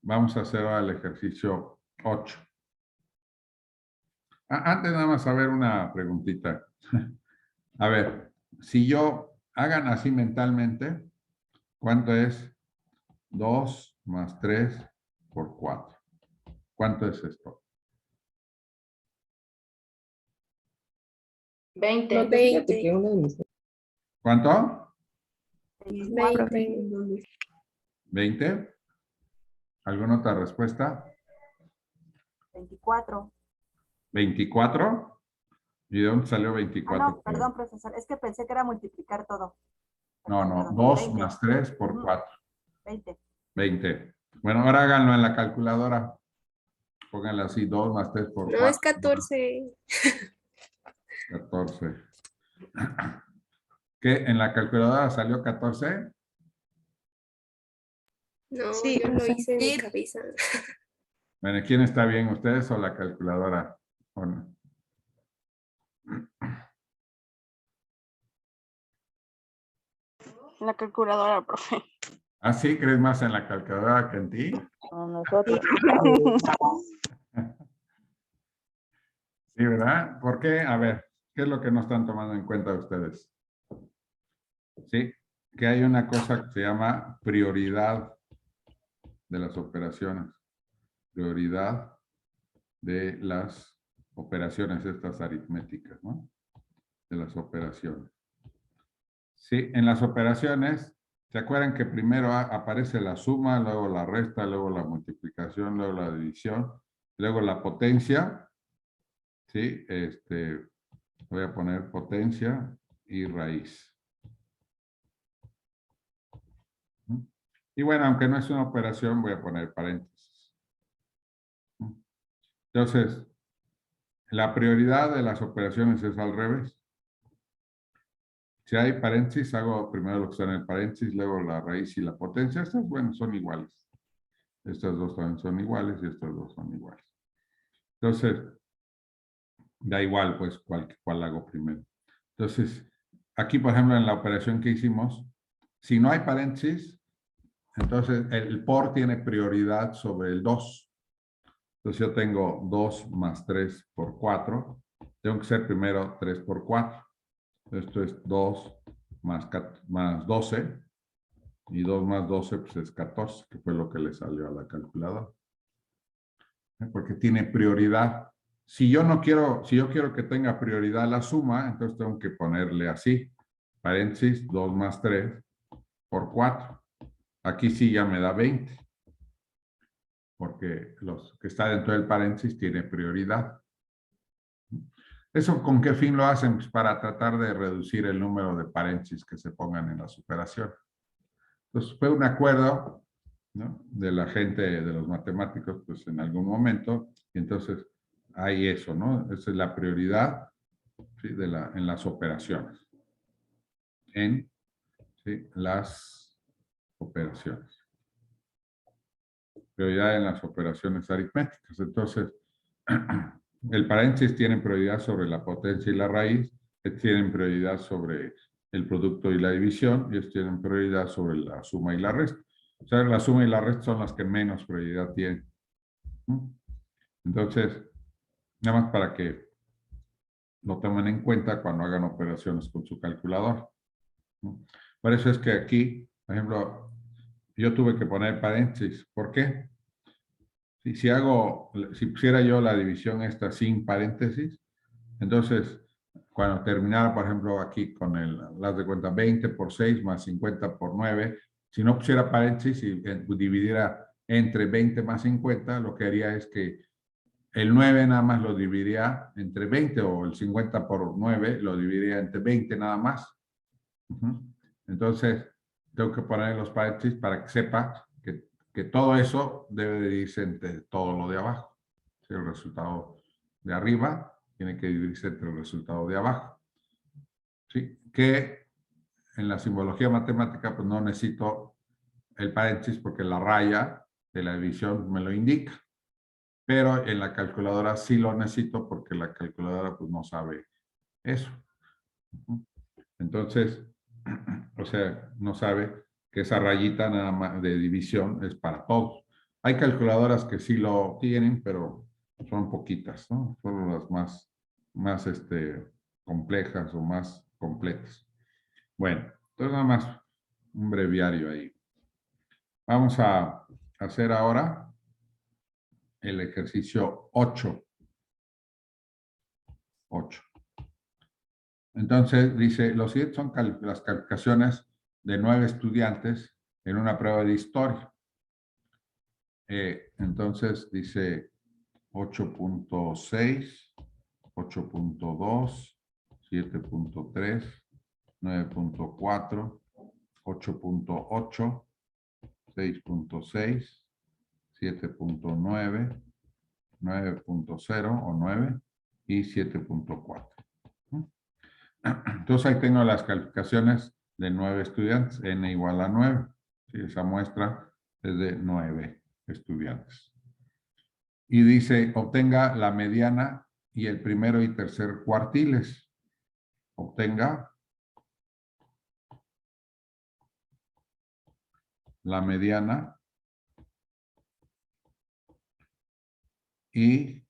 vamos a hacer ahora el ejercicio 8. Antes nada más a ver una preguntita. A ver, si yo hagan así mentalmente, ¿cuánto es 2 más 3 por 4? ¿Cuánto es esto? 20. 20. ¿Cuánto? 20. ¿20? ¿Alguna otra respuesta? 24. ¿24? ¿Y de dónde salió Ah, 24? no, perdón, profesor. Es que pensé que era multiplicar todo. No, Perdón, no. perdón. 2 20. más 3 por Ujú. 4. 20. 20. Bueno, ahora háganlo en la calculadora. Pónganle así, 2 más 3 por No, 4. es 14. 14. ¿Qué? ¿En la calculadora salió 14? No, Sí, yo lo hice en mi Sí. cabeza. Bueno, ¿quién está bien? ¿Ustedes o la calculadora? ¿O no? La calculadora, profe. ¿Ah, sí? ¿Crees más en la calculadora que en ti? Nosotros. Sí, ¿verdad? ¿Por qué? A ver, ¿qué es lo que no están tomando en cuenta ustedes? ¿Sí? que hay una cosa que se llama prioridad de las operaciones. Prioridad de las operaciones estas aritméticas, ¿no? De las operaciones. Sí, en las operaciones, ¿se acuerdan que primero aparece la suma, luego la resta, luego la multiplicación, luego la división, luego la potencia? Sí, voy a poner potencia y raíz. Y bueno, aunque no es una operación, voy a poner paréntesis. Entonces, la prioridad de las operaciones es al revés. Si hay paréntesis, hago primero lo que está en el paréntesis, luego la raíz y la potencia. Estas, bueno, son iguales. Estas dos también son iguales y estas dos son iguales. Entonces, da igual, pues, cuál hago primero. Entonces, aquí, por ejemplo, en la operación que hicimos, si no hay paréntesis, entonces el por tiene prioridad sobre el 2. Entonces, yo tengo 2 más 3 por 4. Tengo que ser primero 3 por 4. Esto es 2 más 12. Y 2 más 12 pues es 14, que fue lo que le salió a la calculadora. Porque tiene prioridad. Si yo quiero que tenga prioridad la suma, entonces tengo que ponerle así, paréntesis, 2 más 3 por 4. Aquí sí ya me da 20. Porque los que está dentro del paréntesis tiene prioridad. ¿Eso con qué fin lo hacen? Pues para tratar de reducir el número de paréntesis que se pongan en las operaciones. Entonces fue un acuerdo, ¿no?, de la gente, de los matemáticos, pues en algún momento, y entonces hay eso, ¿no? Esa es la prioridad, ¿sí?, en las operaciones. ¿Sí?, las operaciones. Prioridad en las operaciones aritméticas. Entonces, el paréntesis tiene prioridad sobre la potencia y la raíz, tienen prioridad sobre el producto y la división, y ellos tienen prioridad sobre la suma y la resta. O sea, la suma y la resta son las que menos prioridad tienen. Entonces, nada más para que lo tomen en cuenta cuando hagan operaciones con su calculador. Por eso es que aquí, por ejemplo, yo tuve que poner paréntesis. ¿Por qué? Si pusiera yo la división esta sin paréntesis, entonces, cuando terminara, por ejemplo, aquí con las de cuenta 20 por 6 más 50 por 9, si no pusiera paréntesis y dividiera entre 20 más 50, lo que haría es que el 9 nada más lo dividiría entre 20, o el 50 por 9 lo dividiría entre 20 nada más. Entonces, tengo que poner los paréntesis para que sepa que todo eso debe de irse entre todo lo de abajo. ¿Sí? El resultado de arriba tiene que dividirse entre el resultado de abajo. ¿Sí? Que en la simbología matemática pues no necesito el paréntesis porque la raya de la división me lo indica. Pero en la calculadora sí lo necesito porque la calculadora pues no sabe eso. Entonces, o sea, no sabe que esa rayita nada más de división es para todos. Hay calculadoras que sí lo tienen, pero son poquitas, ¿no? Son las más complejas o más completas. Bueno, entonces nada más un breviario ahí. Vamos a hacer ahora el ejercicio 8. Entonces dice, los siguientes son las calificaciones de 9 estudiantes en una prueba de historia. Entonces dice 8.6, 8.2, 7.3, 9.4, 8.8, 6.6, 7.9, 9.0 o 9 y 7.4. Entonces ahí tengo las calificaciones de 9 estudiantes, n igual a 9. ¿Sí? Esa muestra es de 9 estudiantes. Y dice, obtenga la mediana y el primero y tercer cuartiles. Obtenga la mediana y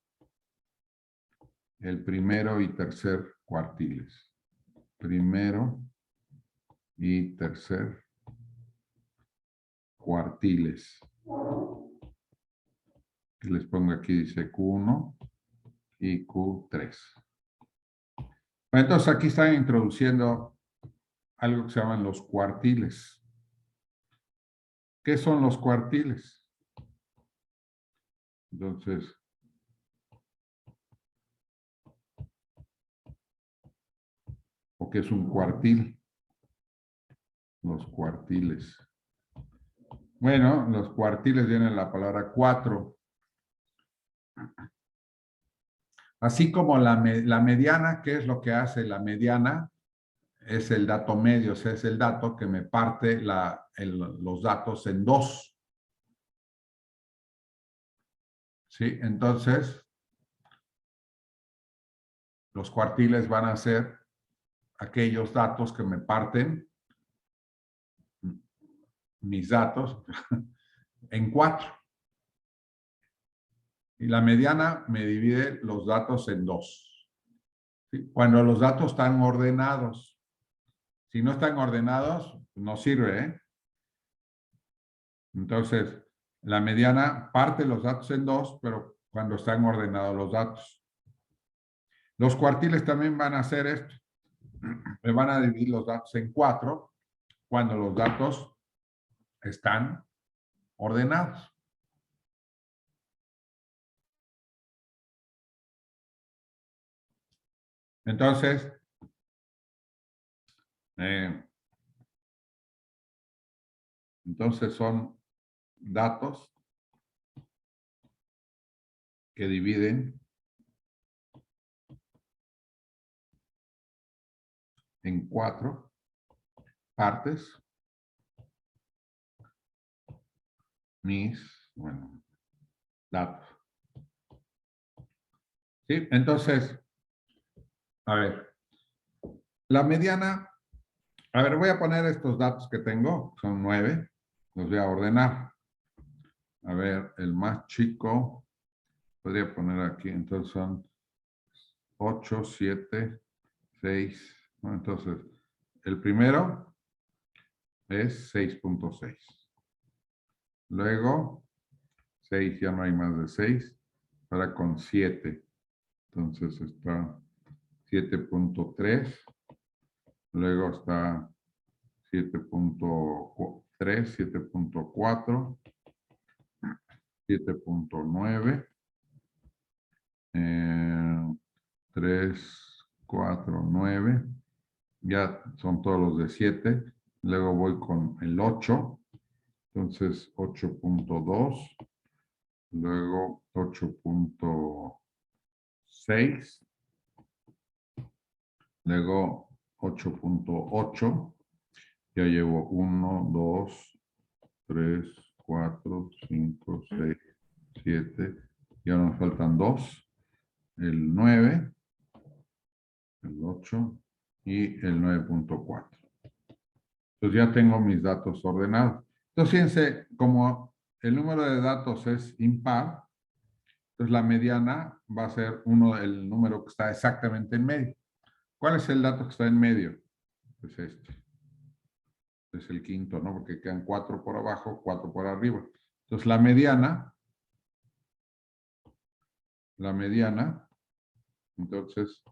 el primero y tercer cuartiles. Primero y tercer cuartiles. Que les pongo aquí, dice Q1 y Q3. Bueno, entonces aquí están introduciendo algo que se llaman los cuartiles. ¿Qué son los cuartiles? Entonces, ¿o qué es un cuartil? Los cuartiles. Bueno, los cuartiles vienen la palabra 4. Así como la mediana, ¿qué es lo que hace la mediana? Es el dato medio, o sea, es el dato que me parte los datos en dos. ¿Sí? Entonces, los cuartiles van a ser aquellos datos que me parten mis datos en 4. Y la mediana me divide los datos en 2. ¿Sí? Cuando los datos están ordenados. Si no están ordenados, no sirve, ¿eh? Entonces, la mediana parte los datos en 2, pero cuando están ordenados los datos. Los cuartiles también van a hacer esto. Me van a dividir los datos en 4 cuando los datos están ordenados. Entonces, son datos que dividen en 4 partes mis, datos. ¿Sí? Entonces, a ver, la mediana, a ver, voy a poner estos datos que tengo, son 9, los voy a ordenar. A ver, el más chico, podría poner aquí, entonces son 8, 7, 6, ¿no? Entonces, el primero es 6.6. Luego, 6, ya no hay más de 6, ahora con 7. Entonces está 7.3, luego está 7.3, 7.4, 7.9, 3, 4, 9, ya son todos los de 7, luego voy con el 8, entonces 8.2, luego 8.6, luego 8.8, ya llevo 1, 2, 3, 4, 5, 6, 7, ya nos faltan 2, el 9, el 8 y el 9.4. Entonces ya tengo mis datos ordenados. Entonces fíjense, como el número de datos es impar, entonces la mediana va a ser el número que está exactamente en medio. ¿Cuál es el dato que está en medio? Pues este. Es el quinto, ¿no? Porque quedan 4 por abajo, 4 por arriba. Entonces la mediana, entonces,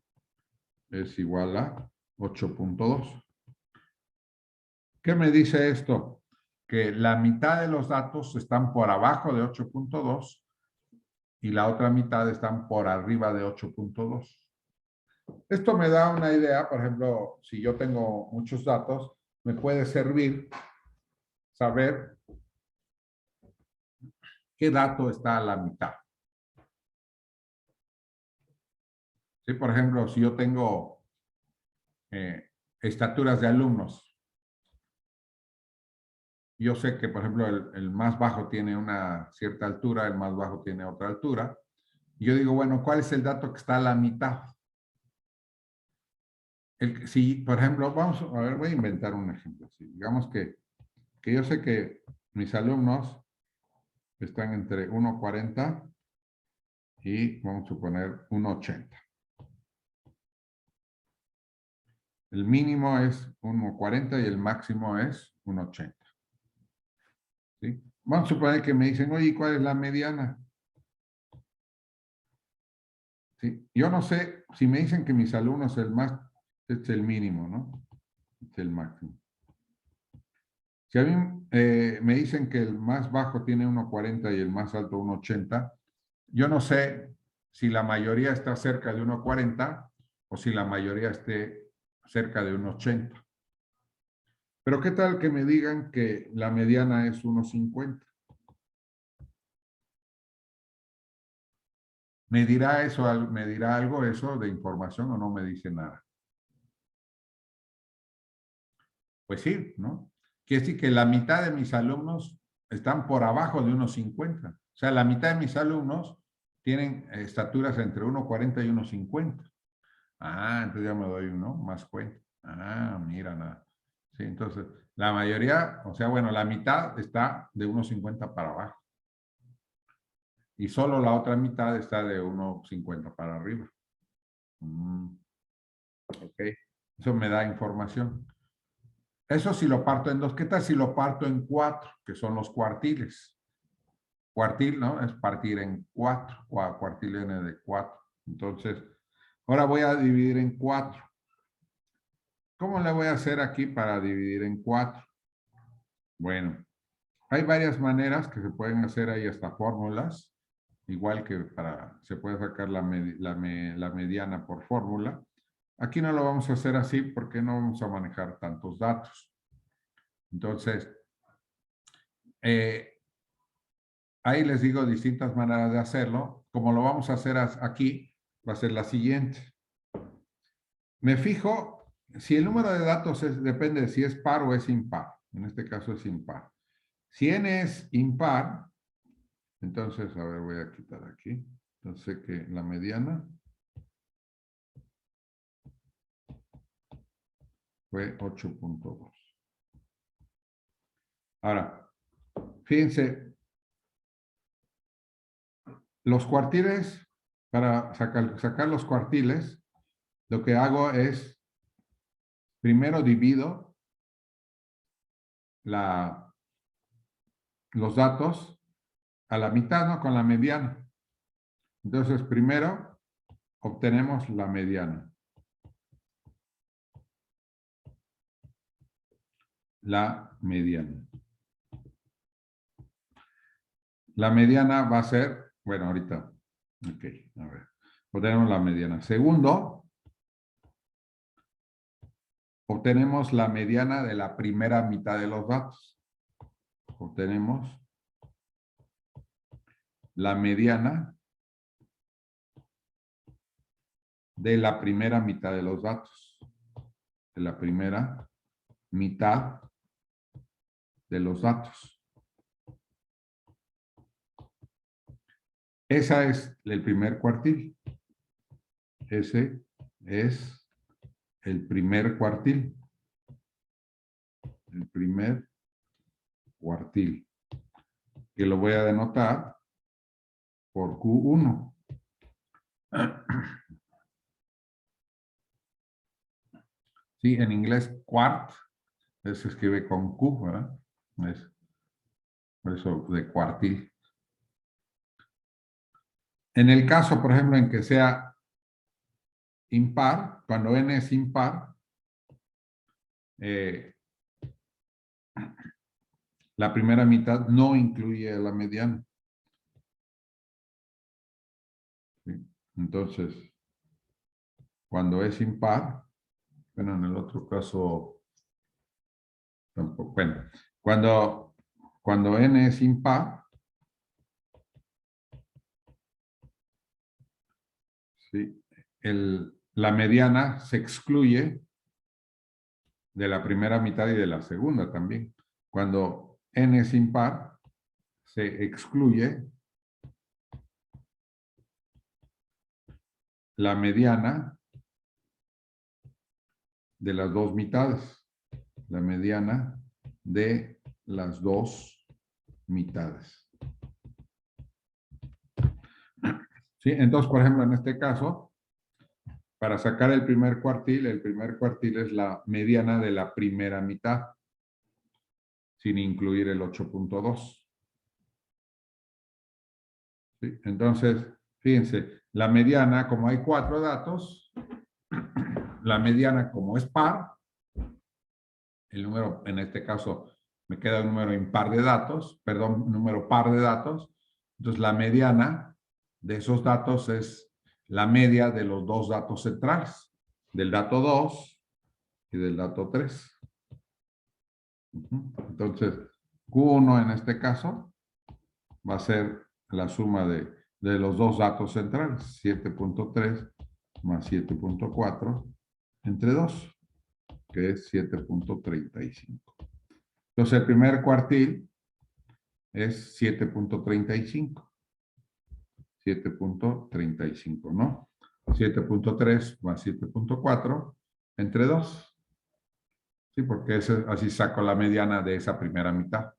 es igual a 8.2. ¿Qué me dice esto? Que la mitad de los datos están por abajo de 8.2 y la otra mitad están por arriba de 8.2. Esto me da una idea, por ejemplo, si yo tengo muchos datos, me puede servir saber qué dato está a la mitad. ¿Sí? Por ejemplo, si yo tengo estaturas de alumnos, yo sé que, por ejemplo, el más bajo tiene una cierta altura, el más bajo tiene otra altura. Y yo digo, bueno, ¿cuál es el dato que está a la mitad? Si, por ejemplo, vamos a ver, voy a inventar un ejemplo. Si digamos que yo sé que mis alumnos están entre 1.40 y vamos a suponer 1.80. El mínimo es 1.40 y el máximo es 1.80. ¿Sí? Vamos a suponer que me dicen, oye, ¿cuál es la mediana? ¿Sí? Yo no sé, si me dicen que mis alumnos es el mínimo, ¿no? Es el máximo. Si a mí me dicen que el más bajo tiene 1.40 y el más alto 1.80, yo no sé si la mayoría está cerca de 1.40 o si la mayoría esté cerca de 1.80. Pero ¿qué tal que me digan que la mediana es 1.50? ¿Me dirá algo eso de información o no me dice nada? Pues sí, ¿no? Quiere decir que la mitad de mis alumnos están por abajo de 1.50. O sea, la mitad de mis alumnos tienen estaturas entre 1.40 y 1.50. Ah, entonces ya me doy más cuenta. Ah, mira, nada. Sí, entonces, la mayoría, o sea, bueno, la mitad está de 1.50 para abajo. Y solo la otra mitad está de 1.50 para arriba. Ok, eso me da información. Eso si lo parto en dos. ¿Qué tal si lo parto en 4? Que son los cuartiles. Cuartil, ¿no? Es partir en 4. Cuartil n de 4. Entonces, ahora voy a dividir en 4. ¿Cómo le voy a hacer aquí para dividir en 4? Bueno, hay varias maneras que se pueden hacer ahí hasta fórmulas. Igual que se puede sacar la mediana por fórmula. Aquí no lo vamos a hacer así porque no vamos a manejar tantos datos. Entonces, ahí les digo distintas maneras de hacerlo. Como lo vamos a hacer aquí, va a ser la siguiente. Me fijo, si el número de datos depende de si es par o es impar. En este caso es impar. Si n es impar, entonces, a ver, voy a quitar aquí. Entonces, que la mediana fue 8.2. Ahora, fíjense, los cuartiles, para sacar los cuartiles, lo que hago es, primero divido los datos a la mitad, ¿no? Con la mediana. Entonces, primero obtenemos la mediana. La mediana. La mediana va a ser, bueno, ahorita, ok, a ver, obtenemos la mediana. Segundo, obtenemos la mediana de la primera mitad de los datos. Obtenemos la mediana de la primera mitad de los datos. De la primera mitad de los datos. Ese es el primer cuartil. Ese es el primer cuartil. El primer cuartil. Que lo voy a denotar por Q1. Sí, en inglés quart se escribe con Q, ¿verdad? Es por eso de cuartil. En el caso, por ejemplo, en que sea impar, cuando n es impar, la primera mitad no incluye la mediana. ¿Sí? Entonces, cuando es impar, bueno, en el otro caso, tampoco, bueno, cuando n es impar, ¿sí? La mediana se excluye de la primera mitad y de la segunda también. Cuando n es impar, se excluye la mediana de las dos mitades. La mediana de las dos mitades. ¿Sí? Entonces, por ejemplo, en este caso, Para sacar el primer cuartil es la mediana de la primera mitad, sin incluir el 8.2. ¿Sí? Entonces, fíjense, la mediana, como hay 4 datos, la mediana como es par, el número, en este caso, me queda un número impar de datos, perdón, un número par de datos, entonces la mediana de esos datos es la media de los 2 datos centrales, del dato 2 y del dato 3. Entonces, Q1 en este caso va a ser la suma de los 2 datos centrales, 7.3 más 7.4 entre 2, que es 7.35. Entonces, el primer cuartil es 7.35. 7.35, ¿no? 7.3 más 7.4 entre 2. Sí, porque así saco la mediana de esa primera mitad.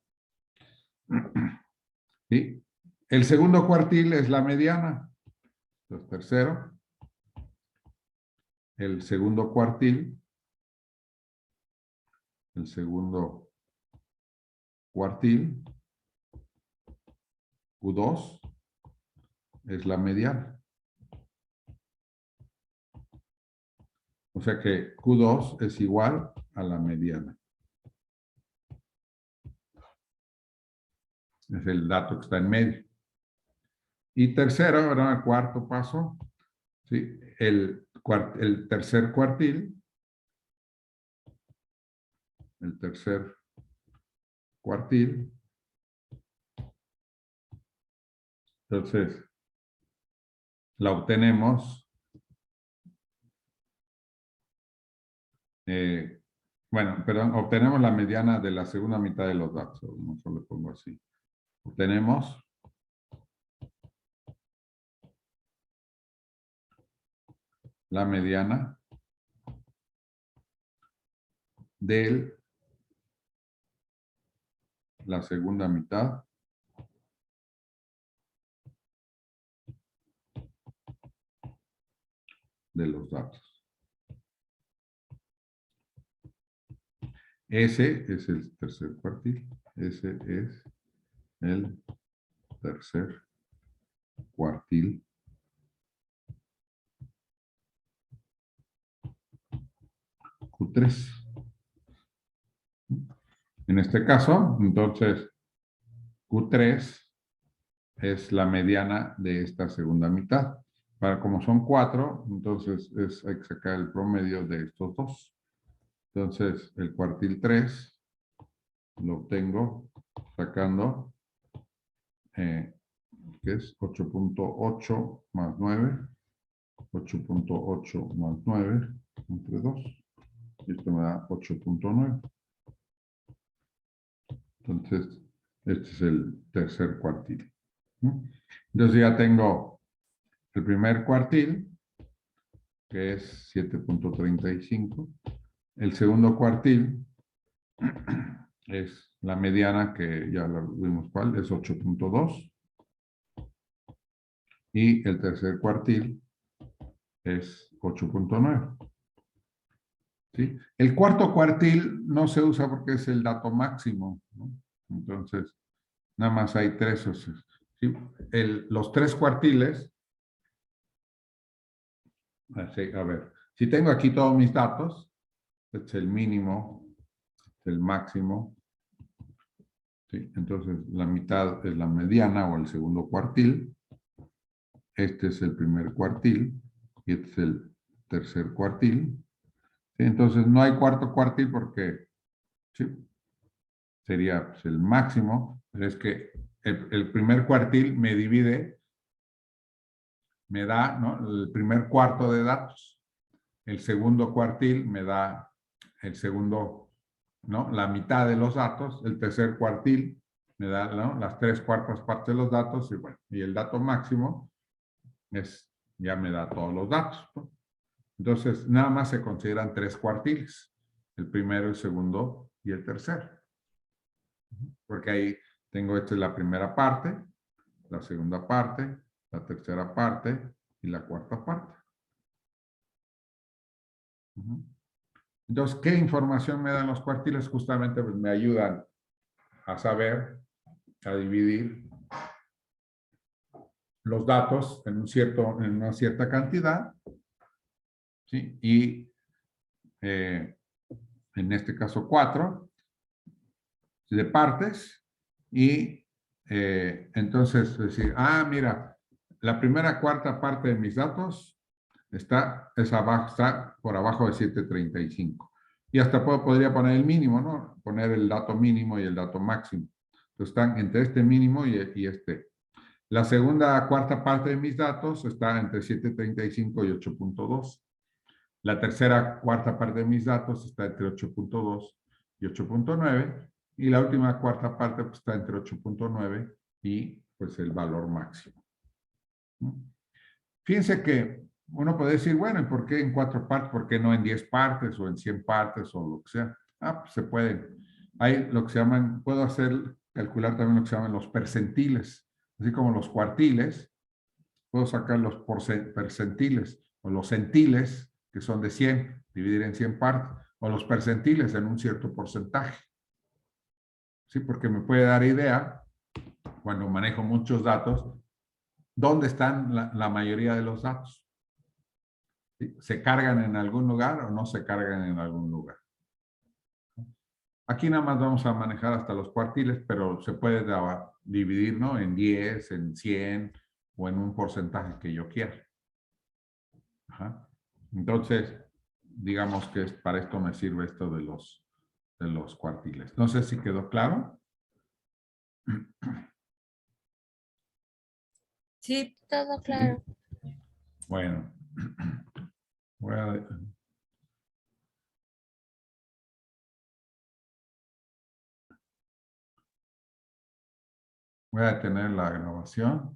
¿Sí? El segundo cuartil es la mediana. Entonces, tercero. El segundo cuartil. El segundo cuartil. Q2 es la mediana. O sea que Q2 es igual a la mediana. Es el dato que está en medio. Y tercero, ahora el cuarto paso, ¿sí? El tercer cuartil, entonces la obtenemos, bueno, perdón, obtenemos la mediana de la segunda mitad de los datos, no solo pongo así. Obtenemos la mediana de la segunda mitad de los datos. Ese es el tercer cuartil. Ese es el tercer cuartil Q3. En este caso, entonces, Q3 es la mediana de esta segunda mitad. Como son 4, entonces hay que sacar el promedio de estos dos. Entonces, el cuartil 3 lo obtengo sacando, que es 8.8 más 9. 8.8 más 9 entre 2. Y esto me da 8.9. Entonces, este es el tercer cuartil. Entonces ya tengo el primer cuartil, que es 7.35. El segundo cuartil es la mediana, que ya la vimos cuál, es 8.2. Y el tercer cuartil es 8.9. ¿Sí? El cuarto cuartil no se usa porque es el dato máximo, ¿no? Entonces, nada más hay 3. ¿Sí? Los 3 cuartiles, así, a ver, si tengo aquí todos mis datos, este es el mínimo, el máximo, ¿sí? Entonces la mitad es la mediana o el segundo cuartil, este es el primer cuartil y este es el tercer cuartil. ¿Sí? Entonces no hay cuarto cuartil porque, ¿sí?, sería pues, el máximo, pero es que el primer cuartil me divide, me da, ¿no?, el primer cuarto de datos. El segundo cuartil me da el segundo, ¿no?, la mitad de los datos. El tercer cuartil me da, ¿no?, las 3/4 partes de los datos. Y bueno, y el dato máximo ya me da todos los datos, ¿no? Entonces, nada más se consideran 3 cuartiles. El primero, el segundo y el tercero. Porque ahí tengo, esta es la primera parte, la segunda parte, la tercera parte y la cuarta parte. Ujú. Entonces, ¿qué información me dan los cuartiles? Justamente pues, me ayudan a saber, a dividir los datos en una cierta cantidad, ¿sí? Y en este caso 4 de partes, y entonces decir, mira, la primera cuarta parte de mis datos está por abajo de 735. Y hasta podría poner el mínimo, ¿no? Poner el dato mínimo y el dato máximo. Entonces están entre este mínimo y este. La segunda cuarta parte de mis datos está entre 735 y 8.2. La tercera cuarta parte de mis datos está entre 8.2 y 8.9. Y la última cuarta parte pues, está entre 8.9 y pues el valor máximo. Fíjense que uno puede decir, bueno, ¿y por qué en 4 partes? ¿Por qué no en 10 partes o en 100 partes o lo que sea? Pues se puede. Hay lo que se llaman, calcular también lo que se llaman los percentiles, así como los cuartiles. Puedo sacar los percentiles o los centiles, que son de 100, dividir en 100 partes, o los percentiles en un cierto porcentaje. ¿Sí? Porque me puede dar idea, cuando manejo muchos datos, dónde están la mayoría de los datos. ¿Sí? ¿Se cargan en algún lugar o no se cargan en algún lugar? Aquí nada más vamos a manejar hasta los cuartiles, pero se puede dividir, ¿no? En 10, en 100 o en un porcentaje que yo quiera. Ajá. Entonces, digamos que para esto me sirve esto de los cuartiles. No sé si quedó claro. Sí, Todo claro. Bueno, voy a detener la grabación.